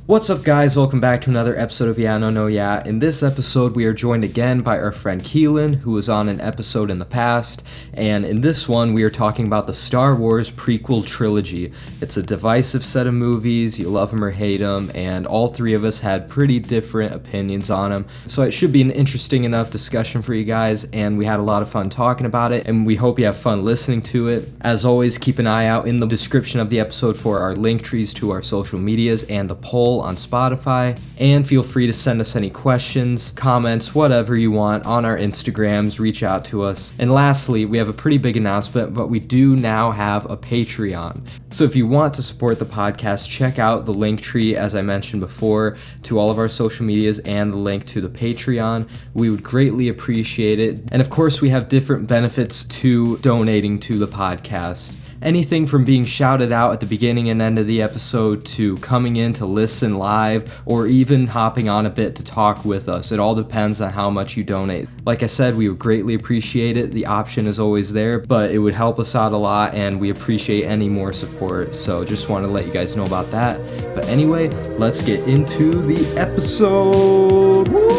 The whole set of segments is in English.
What's up, guys? Welcome back to another episode of Yeah No No Yeah. In this episode, we are joined again by our friend Keelan, who was on an episode in the past, and in this one, we are talking about the Star Wars Prequel trilogy. It's a divisive set of movies, you love them or hate them, and all three of us had pretty different opinions on them, so it should be an interesting enough discussion for you guys, and we had a lot of fun talking about it, and we hope you have fun listening to it. As always, keep an eye out in the description of the episode for our link trees to our social medias and the poll on Spotify, and feel free to send us any questions, comments, whatever you want on our Instagrams. Reach out to us. And lastly, we have a pretty big announcement, but we do now have a Patreon. So if you want to support the podcast, check out the link tree, as I mentioned before, to all of our social medias and the link to the Patreon. We would greatly appreciate it. And of course, we have different benefits to donating to the podcast. Anything from being shouted out at the beginning and end of the episode to coming in to listen live or even hopping on a bit to talk with us. It all depends on how much you donate. Like I said, we would greatly appreciate it. The option is always there, but it would help us out a lot and we appreciate any more support. So just want to let you guys know about that. But anyway, let's get into the episode. Woo!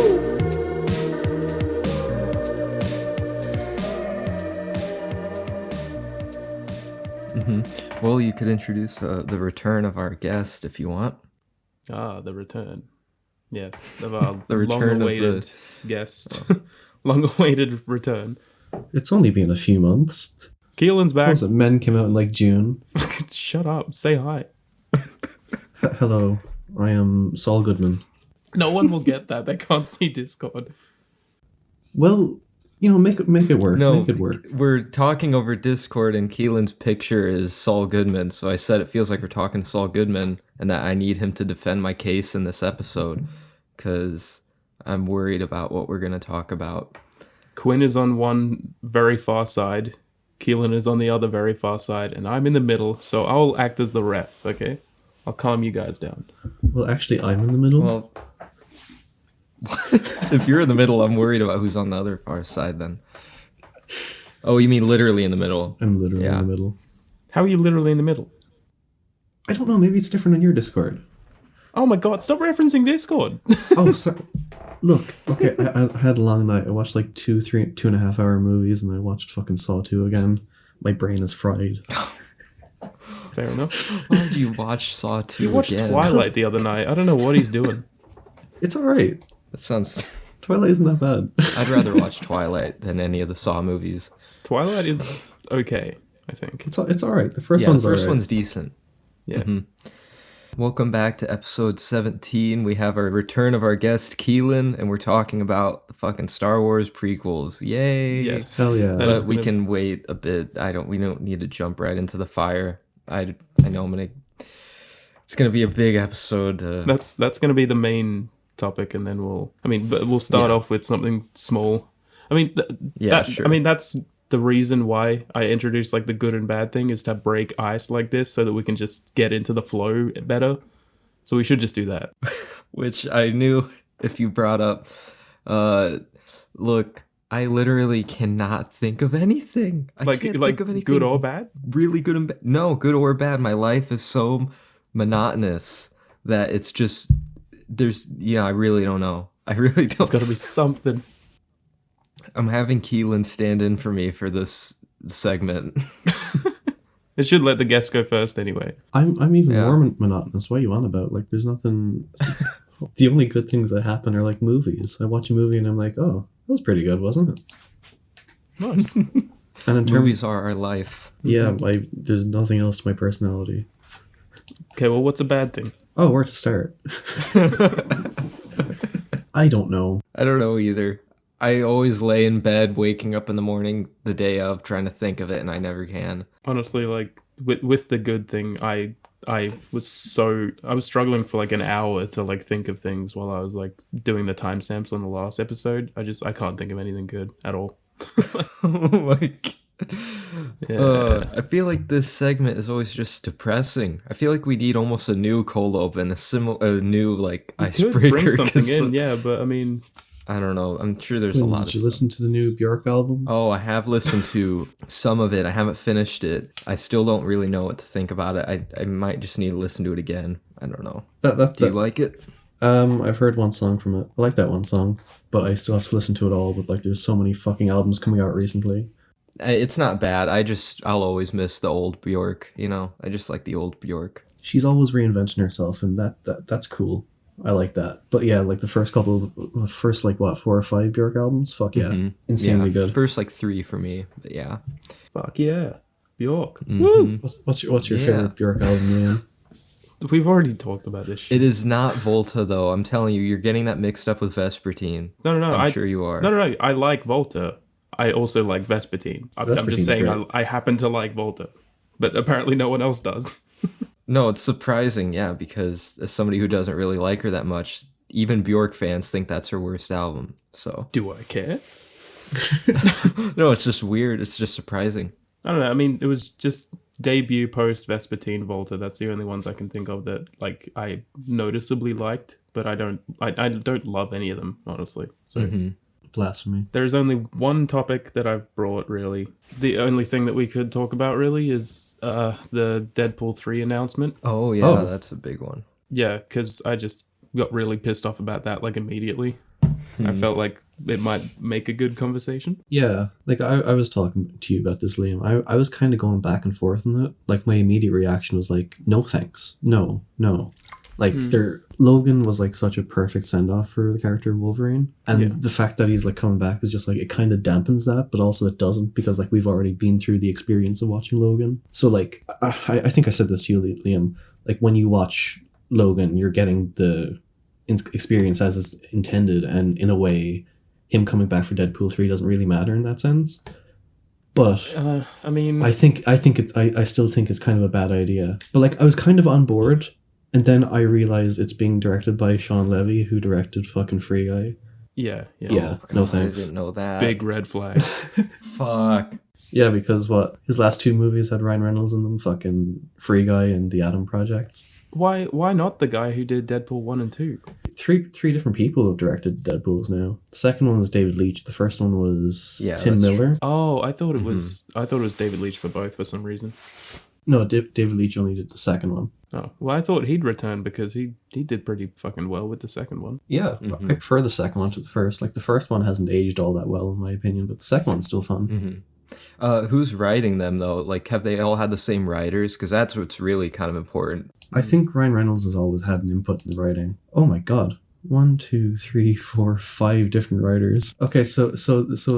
Well, you could introduce the return of our guest if you want. The return. Yes, of our the return long-awaited of the guest. Long-awaited return. It's only been a few months. Keelan's back. What was it? Men came out in like June. Shut up. Say hi. Hello, I am Saul Goodman. No one will get that. They can't see Discord. Well, you know, make it work. No, make it work. We're talking over Discord and Keelan's picture is Saul Goodman, so I said it feels like we're talking to Saul Goodman and that I need him to defend my case in this episode because I'm worried about what we're going to talk about. Quinn is on one very far side, Keelan is on the other very far side, and I'm in the middle, so I'll act as the ref, okay? I'll calm you guys down. Well, actually, I'm in the middle. Well, if you're in the middle, I'm worried about who's on the other far side then. Oh, you mean literally in the middle? I'm literally in the middle. How are you literally in the middle? I don't know, maybe it's different on your Discord. Oh my god, stop referencing Discord! Oh, sorry. Look, okay, I had a long night. I watched like 2.5 hour movies and I watched fucking Saw 2 again. My brain is fried. Fair enough. Why did you watch Saw 2 You watched again? Twilight the other night. I don't know what he's doing. It's alright. That sounds... Twilight isn't that bad. I'd rather watch Twilight than any of the Saw movies. Twilight is okay, I think. It's alright. The first one's alright. The first one's decent. Yeah. Mm-hmm. Welcome back to episode 17. We have our return of our guest, Keelan, and we're talking about the fucking Star Wars prequels. Yay! Yes. Hell yeah. But we can wait a bit. We don't need to jump right into the fire. I know it's gonna be a big episode. That's gonna be the main topic, and then we'll start off with something small. I mean, sure. I mean, that's the reason why I introduced like the good and bad thing is to break ice like this so that we can just get into the flow better. So we should just do that. Which I knew if you brought up. Look, I literally cannot think of anything. I can't think of anything. Good or bad? Really good and bad. No, good or bad. My life is so monotonous that it's just... I really don't know. I really don't. There's got to be something. I'm having Keelan stand in for me for this segment. It should let the guests go first anyway. I'm even more monotonous. What are you on about? Like, there's nothing... The only good things that happen are like movies. I watch a movie and I'm like, oh, that was pretty good, wasn't it? Nice. And in Movies are our life. Yeah, there's nothing else to my personality. Okay, well, what's a bad thing? Oh, where to start? I don't know. I don't know either. I always lay in bed, waking up in the morning the day of, trying to think of it, and I never can. Honestly, like, with the good thing, I was struggling for like an hour to like think of things while I was like doing the timestamps on the last episode. I can't think of anything good at all. I feel like this segment is always just depressing. I feel like we need almost a new cold open, a new like icebreaker. Bring something in, yeah, but I mean, I don't know. I'm sure there's a lot of Did you listen to the new Bjork album? Oh, I have listened to some of it. I haven't finished it. I still don't really know what to think about it. I might just need to listen to it again. I don't know. Do you like it? I've heard one song from it. I like that one song, but I still have to listen to it all. But like, there's so many fucking albums coming out recently. It's not bad. I'll always miss the old Bjork. You know, I just like the old Bjork. She's always reinventing herself, and that's cool. I like that. But yeah, like the first 4 or 5 Bjork albums, fuck yeah. Mm-hmm. Insanely good. First 3 for me, but yeah. Fuck yeah. Bjork. Mm-hmm. Woo! What's your favorite Bjork album, Liam? We've already talked about this shit. It is not Volta, though. I'm telling you, you're getting that mixed up with Vespertine. No. I'm sure you are. No. I like Volta. I also like Vespertine. I'm just saying I happen to like Volta. But apparently no one else does. No, it's surprising, yeah, because as somebody who doesn't really like her that much, even Bjork fans think that's her worst album. So do I care? No, it's just weird. It's just surprising. I don't know. I mean, it was just debut post Vespertine Volta. That's the only ones I can think of that like I noticeably liked, but I don't love any of them, honestly. So Blasphemy. There's only one topic that I've brought, really. The only thing that we could talk about, really, is the Deadpool 3 announcement. Oh, yeah, that's a big one. Yeah, because I just got really pissed off about that, like, immediately. I felt like it might make a good conversation. Yeah, like, I was talking to you about this, Liam. I was kind of going back and forth on it. Like, my immediate reaction was like, no thanks. No. Like, Logan was, like, such a perfect send-off for the character of Wolverine. And the fact that he's, like, coming back is just, like, it kind of dampens that, but also it doesn't, because, like, we've already been through the experience of watching Logan. So, like, I think I said this to you, Liam. Like, when you watch Logan, you're getting the experience as it's intended, and in a way, him coming back for Deadpool 3 doesn't really matter in that sense. But I mean, I still think it's kind of a bad idea. But like, I was kind of on board, and then I realized it's being directed by Shawn Levy, who directed fucking Free Guy. Yeah. No thanks. I didn't know that. Big red flag. Fuck. Yeah, because his last 2 movies had Ryan Reynolds in them, fucking Free Guy and The Atom Project. Why not the guy who did Deadpool 1 and 2? Three different people have directed Deadpools now. The second one was David Leitch. The first one was Tim Miller. True. Oh, I thought it was David Leitch for both for some reason. No, David Leitch only did the second one. Oh, well, I thought he'd return because he did pretty fucking well with the second one. Yeah, I prefer the second one to the first. Like, the first one hasn't aged all that well, in my opinion, but the second one's still fun. Who's writing them, though? Like, have they all had the same writers? Because that's what's really kind of important. I think Ryan Reynolds has always had an input in the writing. Oh my god. 1, 2, 3, 4, 5 different writers. Okay, so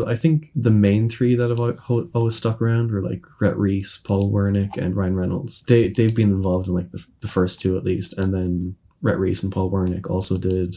I think the main 3 that have always stuck around were like Rhett Reese, Paul Wernick, and Ryan Reynolds. They've been involved in like the first 2 at least, and then Rhett Reese and Paul Wernick also did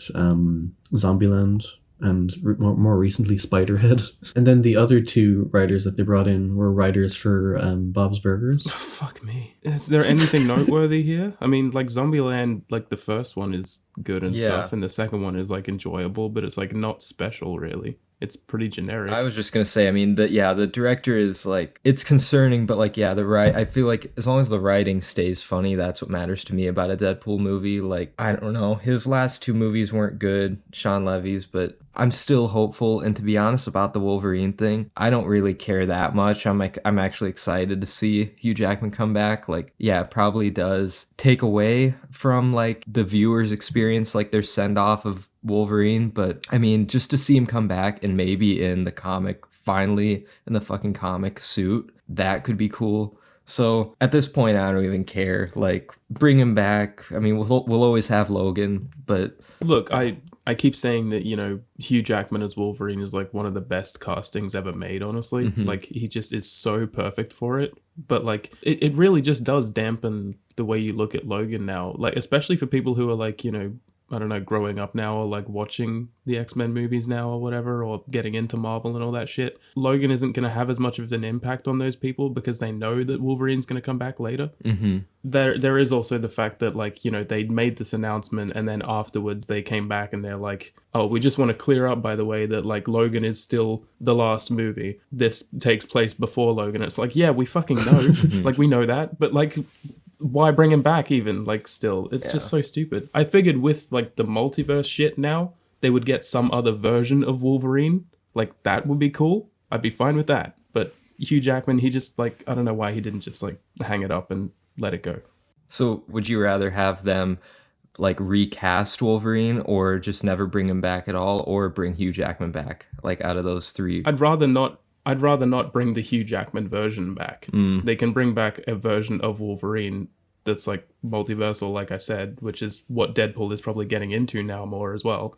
Zombieland and more recently Spiderhead. And then the other 2 writers that they brought in were writers for Bob's Burgers. Oh, fuck me. Is there anything noteworthy here? I mean, like, Zombieland, like, the first one is good and stuff, and the second one is, like, enjoyable, but it's, like, not special, really. It's pretty generic. I was just gonna say, I mean, the director is, like, it's concerning, but, like, I feel like as long as the writing stays funny, that's what matters to me about a Deadpool movie. Like, I don't know, his last 2 movies weren't good, Shawn Levy's, but I'm still hopeful. And to be honest about the Wolverine thing, I don't really care that much. I'm actually excited to see Hugh Jackman come back. Like, yeah, it probably does take away from, like, the viewer's experience, like their send off of Wolverine, but I mean, just to see him come back and maybe in the comic, finally in the fucking comic suit, that could be cool. So at this point, I don't even care. Like, bring him back. I mean, we'll always have Logan, but look, I keep saying that, you know, Hugh Jackman as Wolverine is like one of the best castings ever made, honestly. Like, he just is so perfect for it. But like, it really just does dampen the way you look at Logan now. Like, especially for people who are like, you know, I don't know, growing up now or like watching the X-Men movies now or whatever, or getting into Marvel and all that shit. Logan isn't going to have as much of an impact on those people because they know that Wolverine's going to come back later. There is also the fact that, like, you know, they made this announcement and then afterwards they came back and they're like, oh, we just want to clear up, by the way, that like Logan is still the last movie. This takes place before Logan. It's like, yeah, we fucking know. Like, we know that, but like, why bring him back even? Like, still, it's just so stupid. I figured with like the multiverse shit now, they would get some other version of Wolverine, like that would be cool. I'd be fine with that. But Hugh Jackman, he just like, I don't know why he didn't just like hang it up and let it go. So would you rather have them like recast Wolverine or just never bring him back at all, or bring Hugh Jackman back? Like out of those three, I'd rather not bring the Hugh Jackman version back. They can bring back a version of Wolverine that's like multiversal, like I said, which is what Deadpool is probably getting into now more as well.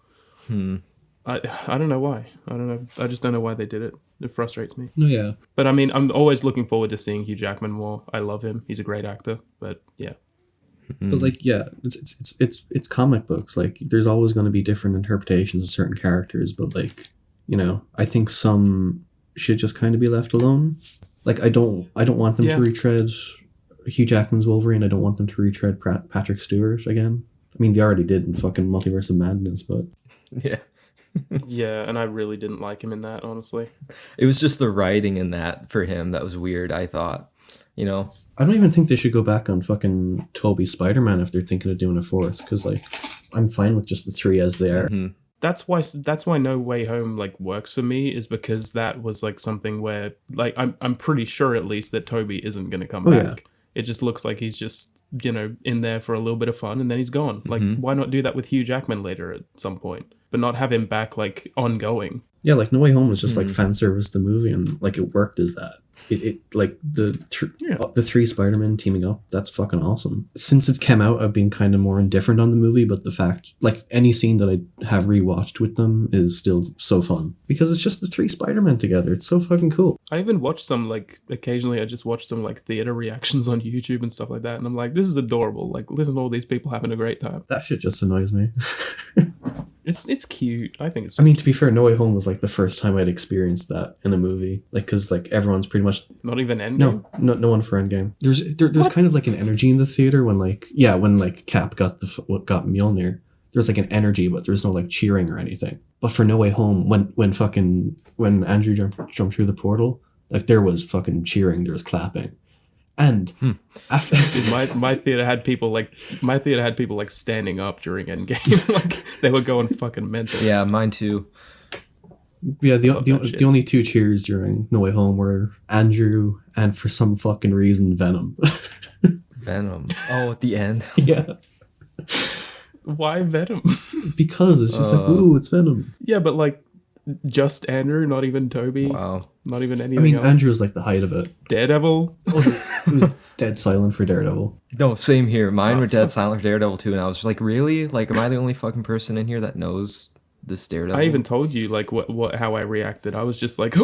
I don't know why. I don't know. I just don't know why they did it. It frustrates me. No, yeah. But I mean, I'm always looking forward to seeing Hugh Jackman more. I love him. He's a great actor. But yeah. But like, yeah, it's comic books. Like, there's always going to be different interpretations of certain characters. But like, you know, I think some should just kind of be left alone. Like, I don't want them to retread Hugh Jackman's Wolverine. I don't want them to retread Patrick Stewart again. I mean, they already did in fucking Multiverse of Madness, but yeah. Yeah, and I really didn't like him in that, honestly. It was just the writing in that for him that was weird, I thought. You know? I don't even think they should go back on fucking Tobey Spider-Man if they're thinking of doing a fourth, because like, I'm fine with just the three as they are. Mm-hmm. That's why No Way Home like works for me, is because that was like something where like I'm pretty sure at least that Tobey isn't going to come back. Yeah. It just looks like he's just, you know, in there for a little bit of fun and then he's gone. Like, why not do that with Hugh Jackman later at some point, but not have him back like ongoing? Yeah, like No Way Home was just like fan service the movie, and like it worked as that. It like the three Spider-Men teaming up, that's fucking awesome. Since it's come out, I've been kind of more indifferent on the movie, but the fact, like, any scene that I have rewatched with them is still so fun because it's just the three Spider-Men together. It's so fucking cool. I even watch some, like, occasionally I just watch some like theater reactions on YouTube and stuff like that, and I'm like, this is adorable. Like, listen to all these people having a great time. That shit just annoys me. It's cute. I think it's. I mean, to be fair, No Way Home was like the first time I'd experienced that in a movie, like, because like everyone's pretty much not even Endgame. No one for Endgame. There's kind of like an energy in the theater when like Cap got Mjolnir. There's like an energy, but there's no like cheering or anything. But for No Way Home, when Andrew jumped through the portal, like there was fucking cheering, there was clapping. And after dude, my theater had people like standing up during Endgame. Like they were going fucking mental. Yeah, mine too. Yeah, the only two cheers during No Way Home were Andrew and for some fucking reason Venom. Venom. Oh, at the end. Yeah. Why Venom? Because it's just like, ooh, it's Venom. Yeah, but like just Andrew, not even Toby. Wow. Not even anything else. Andrew was like the height of it. Daredevil. It was dead silent for Daredevil. No, same here. Mine were dead silent for Daredevil too, and I was just like, really? Like, am I the only fucking person in here that knows this Daredevil? I even told you like how I reacted. I was just like,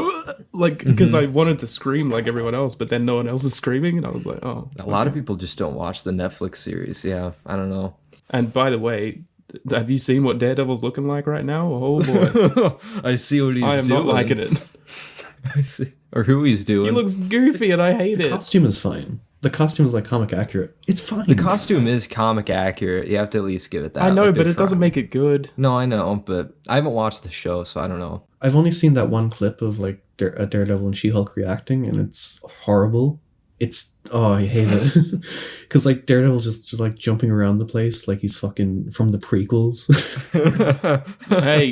like, because I wanted to scream like everyone else, but then no one else is screaming, and I was like, oh. A lot of people just don't watch the Netflix series. Yeah, I don't know. And by the way, have you seen what Daredevil's looking like right now? Oh boy, I see what he's doing. I am not liking it. I see, or who he's doing. He looks goofy, and I hate it. The costume is fine. The costume is like comic accurate. It's fine. The costume is comic accurate. You have to at least give it that. I know, like, but it doesn't make it good. No, I know, but I haven't watched the show, so I don't know. I've only seen that one clip of like Daredevil and She-Hulk reacting, and it's horrible. I hate it. Because like Daredevil's just like jumping around the place like he's fucking from the prequels. Hey.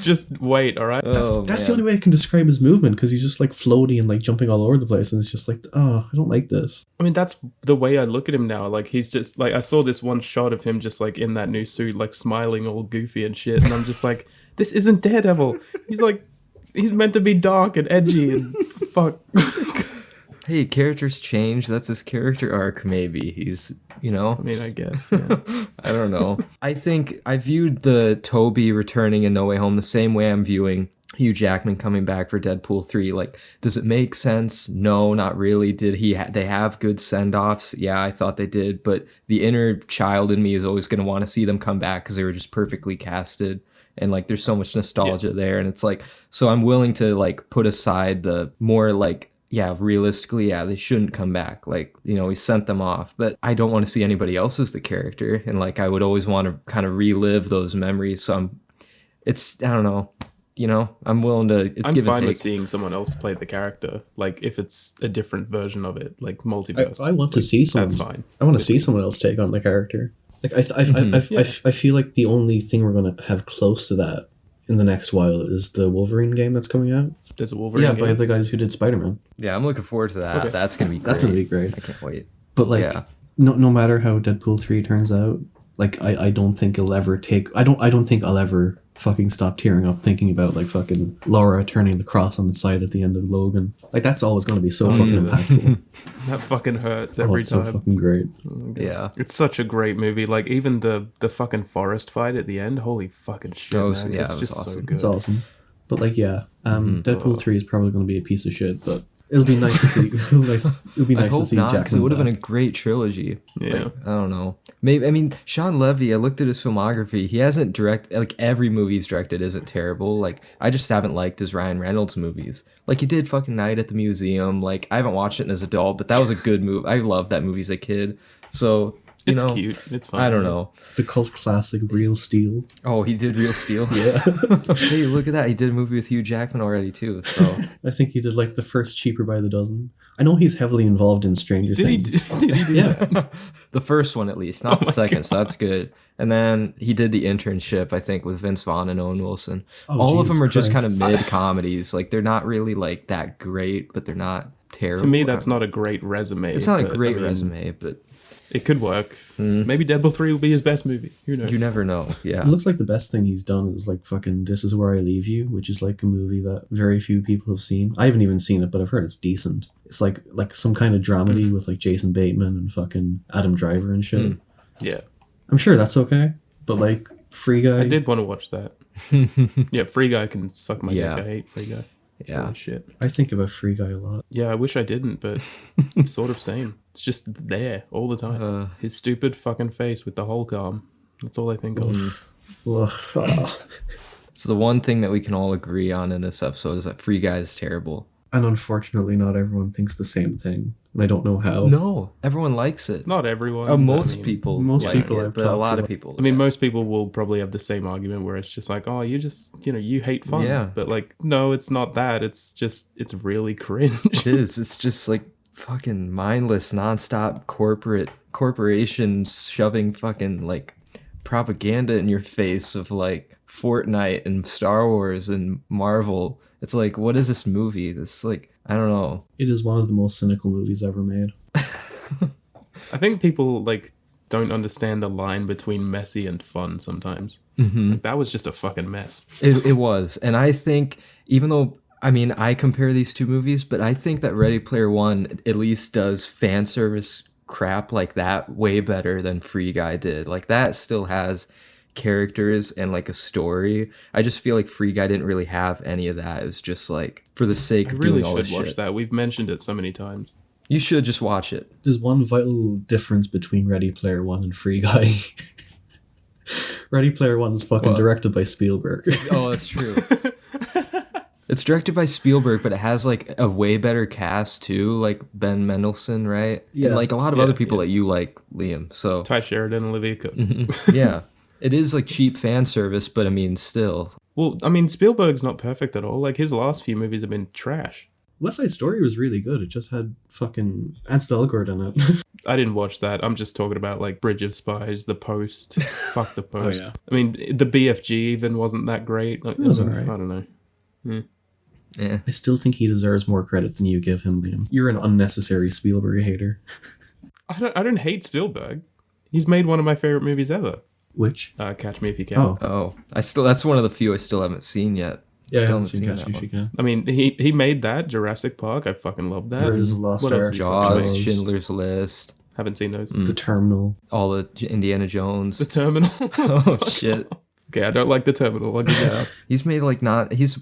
Just wait, all right? That's the only way I can describe his movement, because he's just like floating and like jumping all over the place, and it's just like, I don't like this. I mean, that's the way I look at him now. Like, he's just like, I saw this one shot of him just like in that new suit, like smiling all goofy and shit, and I'm just like, this isn't Daredevil. He's meant to be dark and edgy and fuck. Hey, characters change. That's his character arc, maybe. He's, you know? I mean, I guess, yeah. I don't know. I think I viewed the Toby returning in No Way Home the same way I'm viewing Hugh Jackman coming back for Deadpool 3. Like, does it make sense? No, not really. Did they have good send-offs? Yeah, I thought they did. But the inner child in me is always going to want to see them come back because they were just perfectly casted. And like, there's so much nostalgia there. And it's like, so I'm willing to like put aside the more like, yeah, realistically, yeah, they shouldn't come back. Like, you know, we sent them off, but I don't want to see anybody else as the character. And like, I would always want to kind of relive those memories. So I don't know, you know, I'm willing to, I'm fine with seeing someone else play the character. Like if it's a different version of it, like multiverse. I want to see someone. That's fine. I want to see someone else take on the character. Like I feel like the only thing we're gonna have close to that in the next while is the Wolverine game that's coming out. There's a Wolverine game? By the guys who did Spider-Man. Yeah, I'm looking forward to that. Okay. That's gonna be great. That's gonna be great. I can't wait. But like, no matter how Deadpool 3 turns out, like I don't think it'll ever take. I don't think I'll ever fucking stop tearing up thinking about like fucking Laura turning the cross on the side at the end of Logan. Like that's always going to be so fucking impactful. That fucking hurts every time. So fucking great. Oh, it's such a great movie. Like even the fucking forest fight at the end. Holy fucking shit, man. Yeah, it's just awesome. So good. It's awesome. But like Deadpool 3 is probably going to be a piece of shit, but it'll be nice to see. It'll be nice to see Jackson. It would have been a great trilogy. Yeah, like, I don't know. Maybe Shawn Levy. I looked at his filmography. He hasn't directed like every movie he's directed isn't terrible. Like I just haven't liked his Ryan Reynolds movies. Like he did fucking Night at the Museum. Like I haven't watched it as an adult, but that was a good movie. I loved that movie as a kid. So it's cute. It's fun. I don't know. The cult classic Real Steel. Oh, he did Real Steel. Yeah. Hey, look at that. He did a movie with Hugh Jackman already too. So I think he did like the first Cheaper by the Dozen. I know he's heavily involved in Stranger Things. Did he do that? The first one at least, not the second. God. So that's good. And then he did The Internship, I think, with Vince Vaughn and Owen Wilson. All of them are just kind of mid comedies. Like they're not really like that great, but they're not terrible. To me, that's not a great resume. It's not a great resume, but it could work. Maybe Deadpool 3 will be his best movie. Who knows? You never know. Yeah. It looks like the best thing he's done is like fucking This Is Where I Leave You, which is like a movie that very few people have seen. I haven't even seen it, but I've heard it's decent. It's like some kind of dramedy with like Jason Bateman and fucking Adam Driver and shit. Yeah. I'm sure that's okay, but like Free Guy. I did want to watch that. Yeah, Free Guy can suck my dick. I hate Free Guy. Yeah. Holy shit. I think about Free Guy a lot. Yeah, I wish I didn't, but it's sort of same. It's just there all the time. His stupid fucking face with the Hulk arm. That's all I think of. It's the one thing that we can all agree on in this episode is that Free Guy is terrible. And unfortunately, not everyone thinks the same thing. And I don't know how. No, everyone likes it. Not everyone. Most people like it, but a lot of people. I mean, most people will probably have the same argument where it's just like, oh, you just, you hate fun. Yeah. But like, no, it's not that. It's just, it's really cringe. It is. It's just like fucking mindless, nonstop corporations shoving fucking like propaganda in your face of like Fortnite and Star Wars and Marvel. It's like, what is this movie? This like, I don't know. It is one of the most cynical movies ever made. I think people like don't understand the line between messy and fun sometimes. Like, that was just a fucking mess. It was. And I think, even though, I mean, I compare these two movies, but I think that Ready Player One at least does fan service crap like that way better than Free Guy did. Like that still has characters and like a story. I just feel like Free Guy didn't really have any of that. It was just like for the sake of doing all this shit. I really should watch that. We've mentioned it so many times. You should just watch it. There's one vital difference between Ready Player One and Free Guy. Ready Player One is fucking directed by Spielberg. Oh, that's true. It's directed by Spielberg, but it has like a way better cast too, like Ben Mendelsohn, right? Yeah. And like a lot of other people that you like, Liam. So Ty Sheridan and Olivia Cook. Yeah. It is like cheap fan service, but I mean, still. Well, I mean, Spielberg's not perfect at all. Like his last few movies have been trash. West Side Story was really good. It just had fucking Ansel Elgort in it. I didn't watch that. I'm just talking about like Bridge of Spies, The Post. Fuck The Post. Oh, yeah. I mean, the BFG even wasn't that great. Like, it was alright. I don't know. Yeah. I still think he deserves more credit than you give him, Liam. You're an unnecessary Spielberg hater. I don't hate Spielberg. He's made one of my favorite movies ever. Which? Catch Me If You Can. Oh. That's one of the few I still haven't seen yet. Yeah, I haven't seen Catch Me If You Can. I mean, he made that, Jurassic Park. I fucking love that. Raiders of the Lost Ark. Jaws, Schindler's List. Haven't seen those. The Terminal. All the Indiana Jones. The Terminal. Oh, shit. Okay, I don't like The Terminal. I'll give that up. He's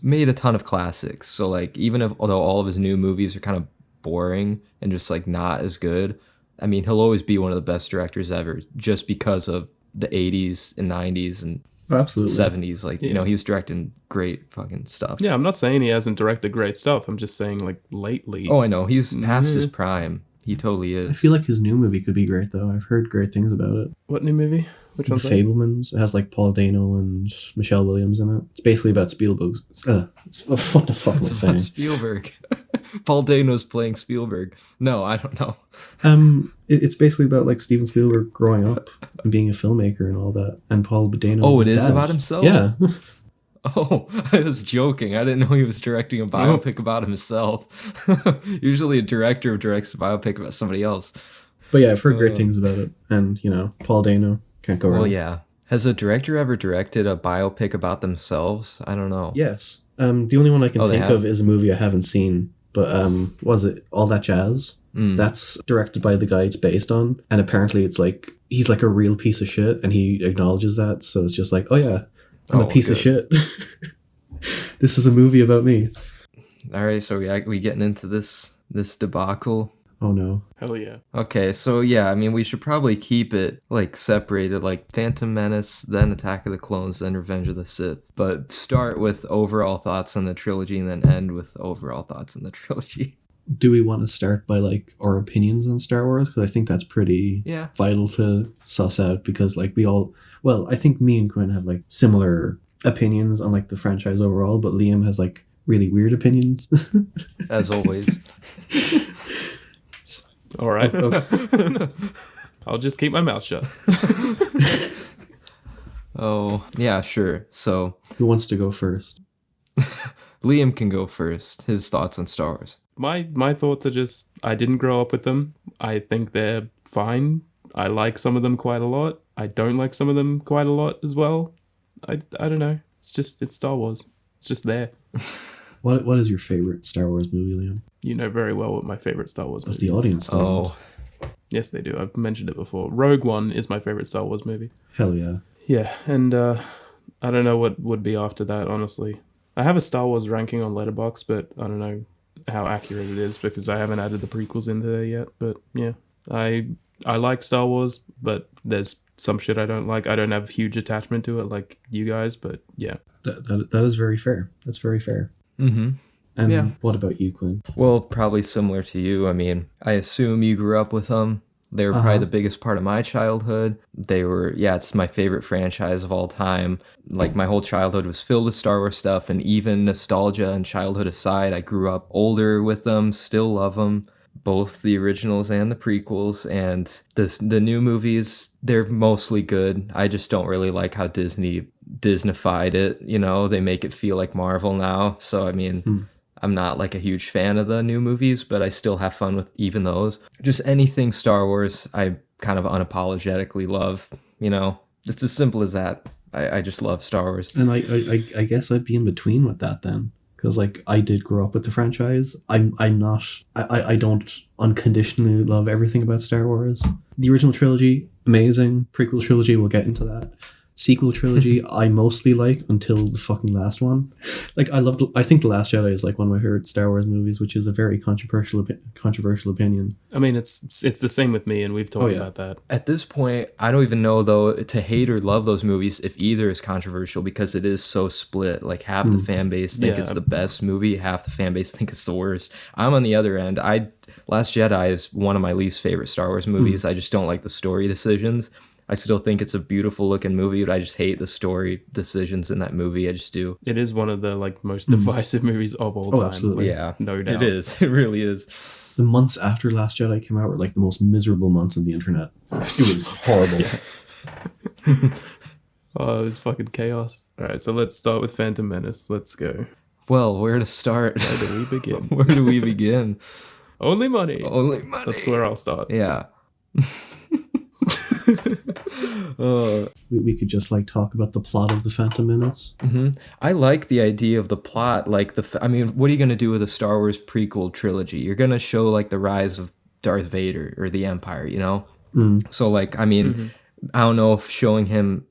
made a ton of classics. So like, although all of his new movies are kind of boring and just like not as good, I mean, he'll always be one of the best directors ever just because of the 80s and 90s and absolutely 70s. Like, he was directing great fucking stuff. Yeah, I'm not saying he hasn't directed great stuff. I'm just saying like lately. Oh, I know. He's past his prime. He totally is. I feel like his new movie could be great though. I've heard great things about it. What new movie? Which The one's that? Fablemans. It has like Paul Dano and Michelle Williams in it. It's basically about Spielberg's. What the fuck am I It's about saying? Spielberg. Paul Dano's playing Spielberg. No, I don't know. It's basically about like Steven Spielberg growing up and being a filmmaker and all that. And Paul Dano. Oh, it his is dad. about himself? Yeah. Oh, I was joking. I didn't know he was directing a biopic about himself. Usually a director directs a biopic about somebody else. But yeah, I've heard great things about it. And, Paul Dano, can't go wrong. Well, yeah. Has a director ever directed a biopic about themselves? I don't know. Yes. The only one I can think have? of is a movie I haven't seen. But was it All That Jazz? That's directed by the guy it's based on. And apparently it's like, he's like a real piece of shit. And he acknowledges that. So it's just like, oh yeah, I'm a piece of shit. This is a movie about me. All right, so we getting into this debacle? Oh no. Hell yeah. Okay, so yeah, I mean, we should probably keep it like separated, like Phantom Menace, then Attack of the Clones, then Revenge of the Sith. But start with overall thoughts on the trilogy and then end with overall thoughts on the trilogy. Do we want to start by like our opinions on Star Wars? Because I think that's pretty vital to suss out, because like I think me and Quinn have like similar opinions on like the franchise overall, but Liam has like really weird opinions. As always. All right. I'll just keep my mouth shut. Oh, yeah, sure. So who wants to go first? Liam can go first. His thoughts on Star Wars. My thoughts are just, I didn't grow up with them. I think they're fine. I like some of them quite a lot. I don't like some of them quite a lot as well. I don't know. It's Star Wars. It's just there. What is your favorite Star Wars movie, Liam? You know very well what my favorite Star Wars movie is. The audience doesn't. Oh. Yes, they do. I've mentioned it before. Rogue One is my favorite Star Wars movie. Hell yeah. Yeah, and I don't know what would be after that, honestly. I have a Star Wars ranking on Letterboxd, but I don't know how accurate it is because I haven't added the prequels into there yet. But yeah, I like Star Wars, but there's some shit I don't like. I don't have huge attachment to it like you guys, but yeah. That is very fair. That's very fair. Mm-hmm. And what about you, Quinn? Well, probably similar to you. I mean, I assume you grew up with them. They were probably the biggest part of my childhood. They were, it's my favorite franchise of all time. Like, my whole childhood was filled with Star Wars stuff, and even nostalgia and childhood aside, I grew up older with them, still love them. Both the originals and the prequels, and the new movies, they're mostly good. I just don't really like how Disneyfied it, they make it feel like Marvel now. So, I mean, I'm not like a huge fan of the new movies, but I still have fun with even those. Just anything Star Wars, I kind of unapologetically love, It's as simple as that. I just love Star Wars. And I guess I'd be in between with that then. Because like I did grow up with the franchise. I don't unconditionally love everything about Star Wars. The original trilogy, amazing. Prequel trilogy, we'll get into that. Sequel trilogy, I mostly like until the fucking last one. Like I think The Last Jedi is like one of my favorite Star Wars movies, which is a very controversial opinion. I mean, it's the same with me, and we've talked about that. At this point, I don't even know though to hate or love those movies if either is controversial, because it is so split. Like half the fan base think it's the best movie, half the fan base think it's the worst. I'm on the other end. Last Jedi is one of my least favorite Star Wars movies. I just don't like the story decisions. I still think it's a beautiful looking movie, but I just hate the story decisions in that movie. I just do. It is one of the like most divisive movies of all time. Absolutely. No doubt. It is. It really is. The months after Last Jedi came out were like the most miserable months on the internet. It was horrible. Oh, it was fucking chaos. All right, so let's start with Phantom Menace. Let's go. Well, where to start? Where do we begin? Where do we begin? Only money. Only money. That's where I'll start. Yeah. We could just like talk about the plot of the Phantom Menace. I like the idea of the plot. Like what are you gonna do with a Star Wars prequel trilogy? You're gonna show like the rise of Darth Vader or the Empire, So like, I mean, I don't know if showing him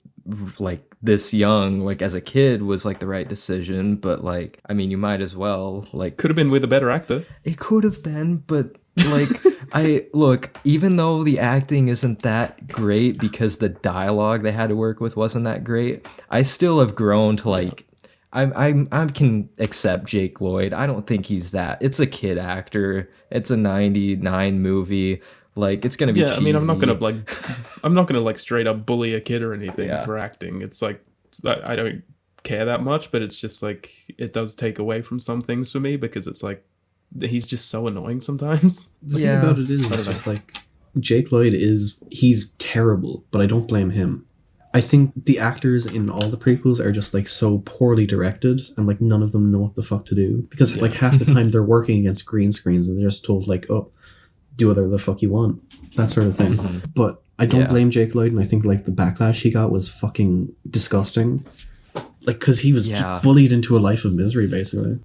like this young, like as a kid, was like the right decision, but like, I mean, you might as well like. Could have been with a better actor. It could have been, but. Like, even though the acting isn't that great because the dialogue they had to work with wasn't that great, I still have grown to like, I can accept Jake Lloyd. I don't think he's that. It's a kid actor. It's a 99 movie. Like, it's gonna be cheesy. I mean, I'm not gonna like straight up bully a kid or anything for acting. It's like I don't care that much, but it's just like it does take away from some things for me because it's like he's just so annoying sometimes. The thing about it is just like Jake Lloyd he's terrible, but I don't blame him. I think the actors in all the prequels are just like so poorly directed and like none of them know what the fuck to do because like half the time they're working against green screens and they're just told like, oh, do whatever the fuck you want, that sort of thing. But I don't blame Jake Lloyd, and I think like the backlash he got was fucking disgusting. Like, because he was bullied into a life of misery, basically.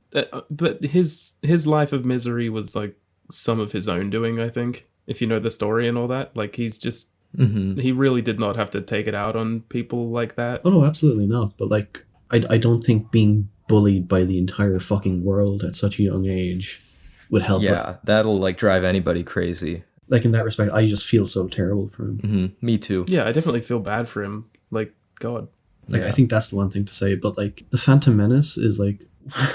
But his life of misery was like some of his own doing, I think. If you know the story and all that, like he's just he really did not have to take it out on people like that. Oh no, absolutely not. But like, I don't think being bullied by the entire fucking world at such a young age would help. Yeah, that'll like drive anybody crazy. Like in that respect, I just feel so terrible for him. Me too. Yeah, I definitely feel bad for him. Like, God. Like, I think that's the one thing to say. But like, the Phantom Menace is like,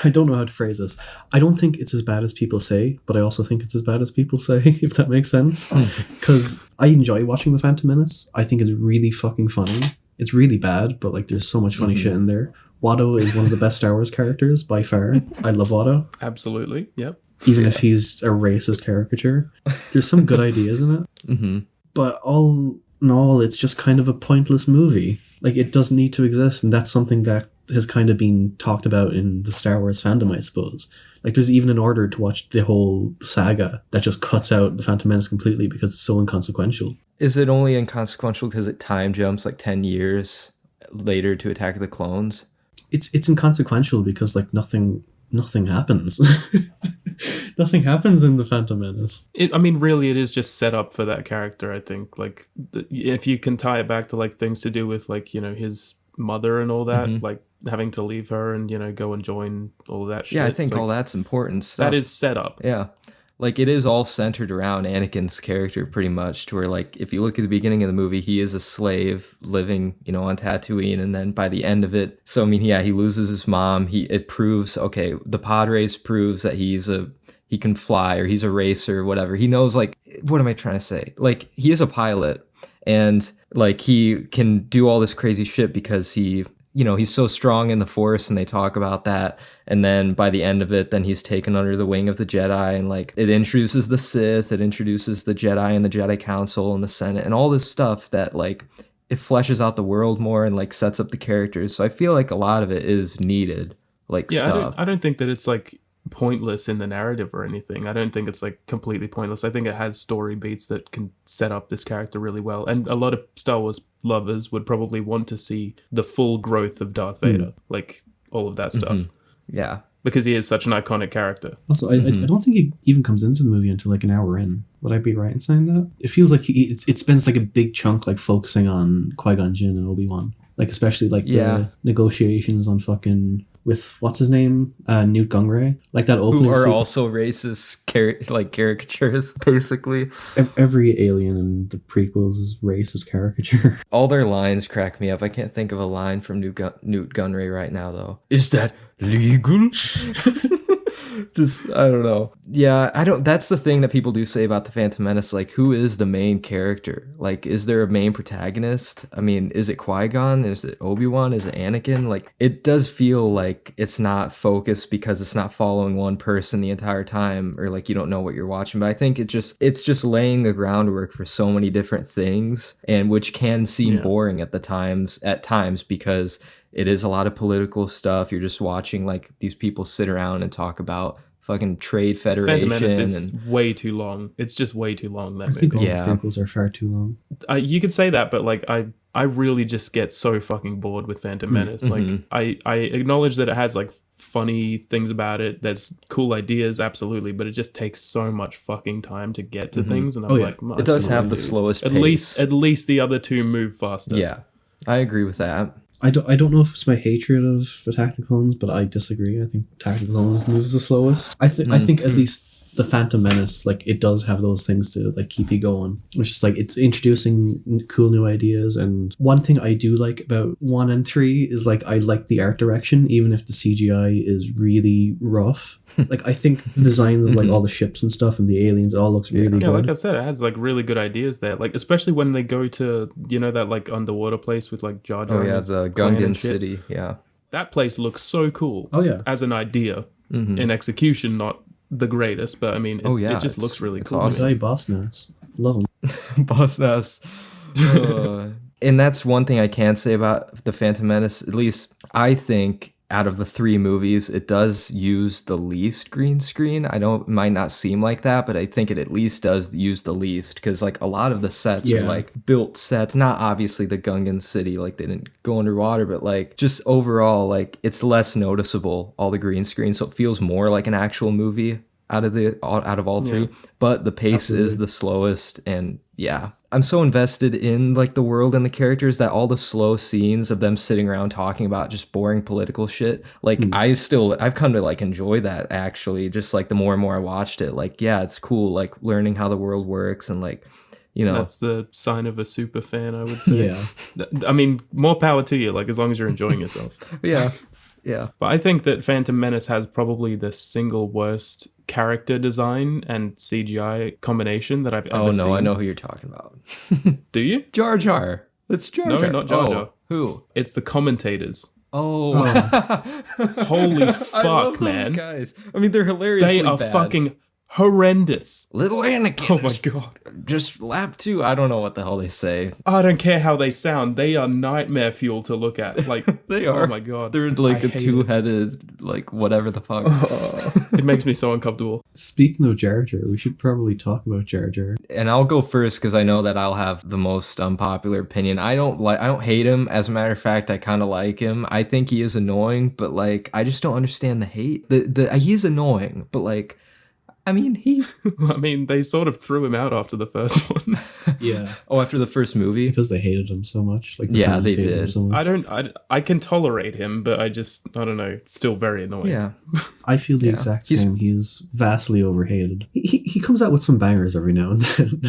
I don't know how to phrase this. I don't think it's as bad as people say, but I also think it's as bad as people say, if that makes sense. Because I enjoy watching the Phantom Menace. I think it's really fucking funny. It's really bad, but like, there's so much funny shit in there. Watto is one of the best Star Wars characters by far. I love Watto. Absolutely. Yep. Even if he's a racist caricature. There's some good ideas in it. But all in all, it's just kind of a pointless movie. Like, it doesn't need to exist, and that's something that has kind of been talked about in the Star Wars fandom, I suppose. Like, there's even an order to watch the whole saga that just cuts out the Phantom Menace completely because it's so inconsequential. Is it only inconsequential because it time jumps like 10 years later to Attack of the Clones? It's inconsequential because, like, nothing happens. Nothing happens in the Phantom Menace. I mean, really, it is just set up for that character, I think. Like, if you can tie it back to, like, things to do with, like, you know, his mother and all that, like, having to leave her and, you know, go and join all of that shit. Yeah, I think like, all that's important stuff. That is set up. Yeah. Like, it is all centered around Anakin's character, pretty much, to where, like, if you look at the beginning of the movie, he is a slave living, you know, on Tatooine, and then by the end of it, so, I mean, yeah, he loses his mom, it proves, okay, the pod race proves that he can fly, or he's a racer, or whatever. He knows, like, what am I trying to say? Like, he is a pilot, and, like, he can do all this crazy shit because he's so strong in the Force, and they talk about that. And then by the end of it, then he's taken under the wing of the Jedi, and like it introduces the Sith, it introduces the Jedi and the Jedi Council and the Senate and all this stuff that like it fleshes out the world more and like sets up the characters. So I feel like a lot of it is needed, like stuff. I don't think that it's like pointless in the narrative or anything. I don't think it's like completely pointless. I think it has story beats that can set up this character really well, and a lot of Star Wars lovers would probably want to see the full growth of Darth Vader, like all of that stuff. Yeah, because he is such an iconic character. Also, I don't think it even comes into the movie until like an hour in. Would I be right in saying that? It feels like it spends like a big chunk like focusing on Qui-Gon Jinn and Obi-Wan, like especially like the negotiations on fucking with what's his name, Newt Gunray, like that opening. Who are also racist caricatures, basically. Every alien in the prequels is racist caricature. All their lines crack me up. I can't think of a line from Newt Gunray right now, though. Is that legal? Just, I don't know. Yeah, that's the thing that people do say about the Phantom Menace. Like, who is the main character? Like, is there a main protagonist? I mean, is it Qui-Gon? Is it Obi-Wan? Is it Anakin? Like, it does feel like it's not focused because it's not following one person the entire time, or like you don't know what you're watching. But I think it's just laying the groundwork for so many different things, and which can seem boring at times because it is a lot of political stuff. You're just watching like these people sit around and talk about fucking trade federation. Phantom Menace is way too long. It's just way too long. I think all the prequels are far too long. You could say that, but like I really just get so fucking bored with Phantom Menace. Like I acknowledge that it has like funny things about it. There's cool ideas, absolutely, but it just takes so much fucking time to get to things. And I'm like, it does have the slowest pace. At least the other two move faster. Yeah, I agree with that. I don't know if it's my hatred of Attack of the Clones, but I disagree. I think Attack of the Clones moves the slowest. I think at least the Phantom Menace, like it does have those things to like keep you going. It's just like it's introducing cool new ideas. And one thing I do like about 1 and 3 is like I like the art direction, even if the CGI is really rough. Like I think the designs of like all the ships and stuff and the aliens all looks really good. Yeah, like I've said, it has like really good ideas there. Like especially when they go to that like underwater place with like Jar Jar. Oh yeah, the Gungan city. Yeah, that place looks so cool. Oh yeah, as an idea. In execution, not the greatest, but I mean, it just looks really cool. Awesome. Boss Nass, love him. Boss Nass. And that's one thing I can say about the Phantom Menace. At least I think out of the 3 movies, it does use the least green screen. It might not seem like that, but I think it at least does use the least, because like a lot of the sets are like built sets, not obviously the Gungan city, like they didn't go underwater, but like just overall, like it's less noticeable, all the green screen, so it feels more like an actual movie out of all 3. But the pace is the slowest, and I'm so invested in like the world and the characters that all the slow scenes of them sitting around talking about just boring political shit, like I've come to like enjoy that actually, just like the more and more I watched it. Like it's cool, like learning how the world works, and like that's the sign of a super fan, I would say. I mean, more power to you, like as long as you're enjoying yourself. Yeah. But I think that Phantom Menace has probably the single worst character design and CGI combination that I've ever seen. Oh no, I know who you're talking about. Do you? Jar Jar. It's Jar Jar. No, not Jar Jar. Who? It's the commentators. Oh. Holy fuck, I love man. Those guys. I mean, they're hilariously They are bad. Fucking horrendous. Little Anakin. Oh my god. Just lap 2. I don't know what the hell they say. I don't care how they sound. They are nightmare fuel to look at. Like they are. Oh my god. They're like a 2-headed, like whatever the fuck. It makes me so uncomfortable. Speaking of Jar Jar, we should probably talk about Jar Jar. And I'll go first because I know that I'll have the most unpopular opinion. I don't hate him. As a matter of fact, I kind of like him. I think he is annoying, but like I just don't understand the hate. He's annoying, but like I mean, they sort of threw him out after the first one. Yeah. Oh, after the first movie? Because they hated him so much. Like they did. Him so much. I can tolerate him, but I don't know. It's still very annoying. Yeah. I feel the exact same. He's vastly overhated. He comes out with some bangers every now and then.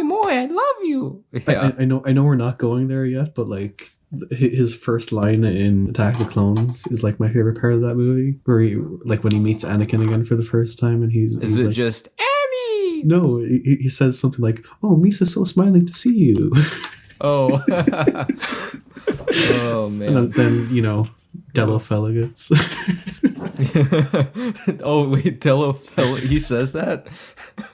Moi, I love you. Yeah. I know we're not going there yet, but like his first line in Attack of the Clones is like my favorite part of that movie, where he like when he meets Anakin again for the first time, and he's it like, just Annie? No, he says something like, "Oh, Misa's so smiling to see you." Oh, oh man. And then Dellow Felegates. Oh wait, he says that?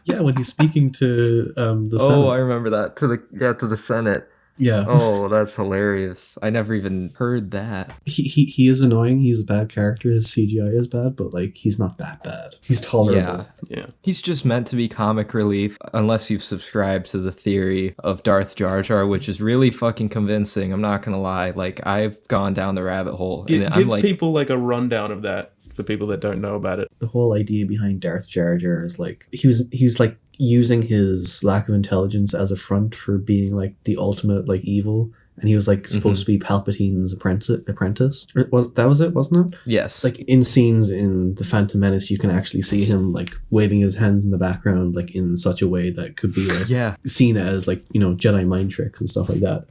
Yeah, when he's speaking to the Senate. Oh, I remember that, to the Senate. Yeah. Oh, that's hilarious. I never even heard that. He is annoying. He's a bad character. His CGI is bad, but like he's not that bad. He's tolerable. Yeah. He's just meant to be comic relief, unless you've subscribed to the theory of Darth Jar Jar, which is really fucking convincing. I'm not gonna lie. Like I've gone down the rabbit hole. Give people like a rundown of that for people that don't know about it. The whole idea behind Darth Jar Jar is like he was like using his lack of intelligence as a front for being like the ultimate like evil, and he was like supposed to be Palpatine's apprentice. Or was it, wasn't it? Yes. Like in scenes in the Phantom Menace, you can actually see him like waving his hands in the background, like in such a way that could be like seen as like Jedi mind tricks and stuff like that.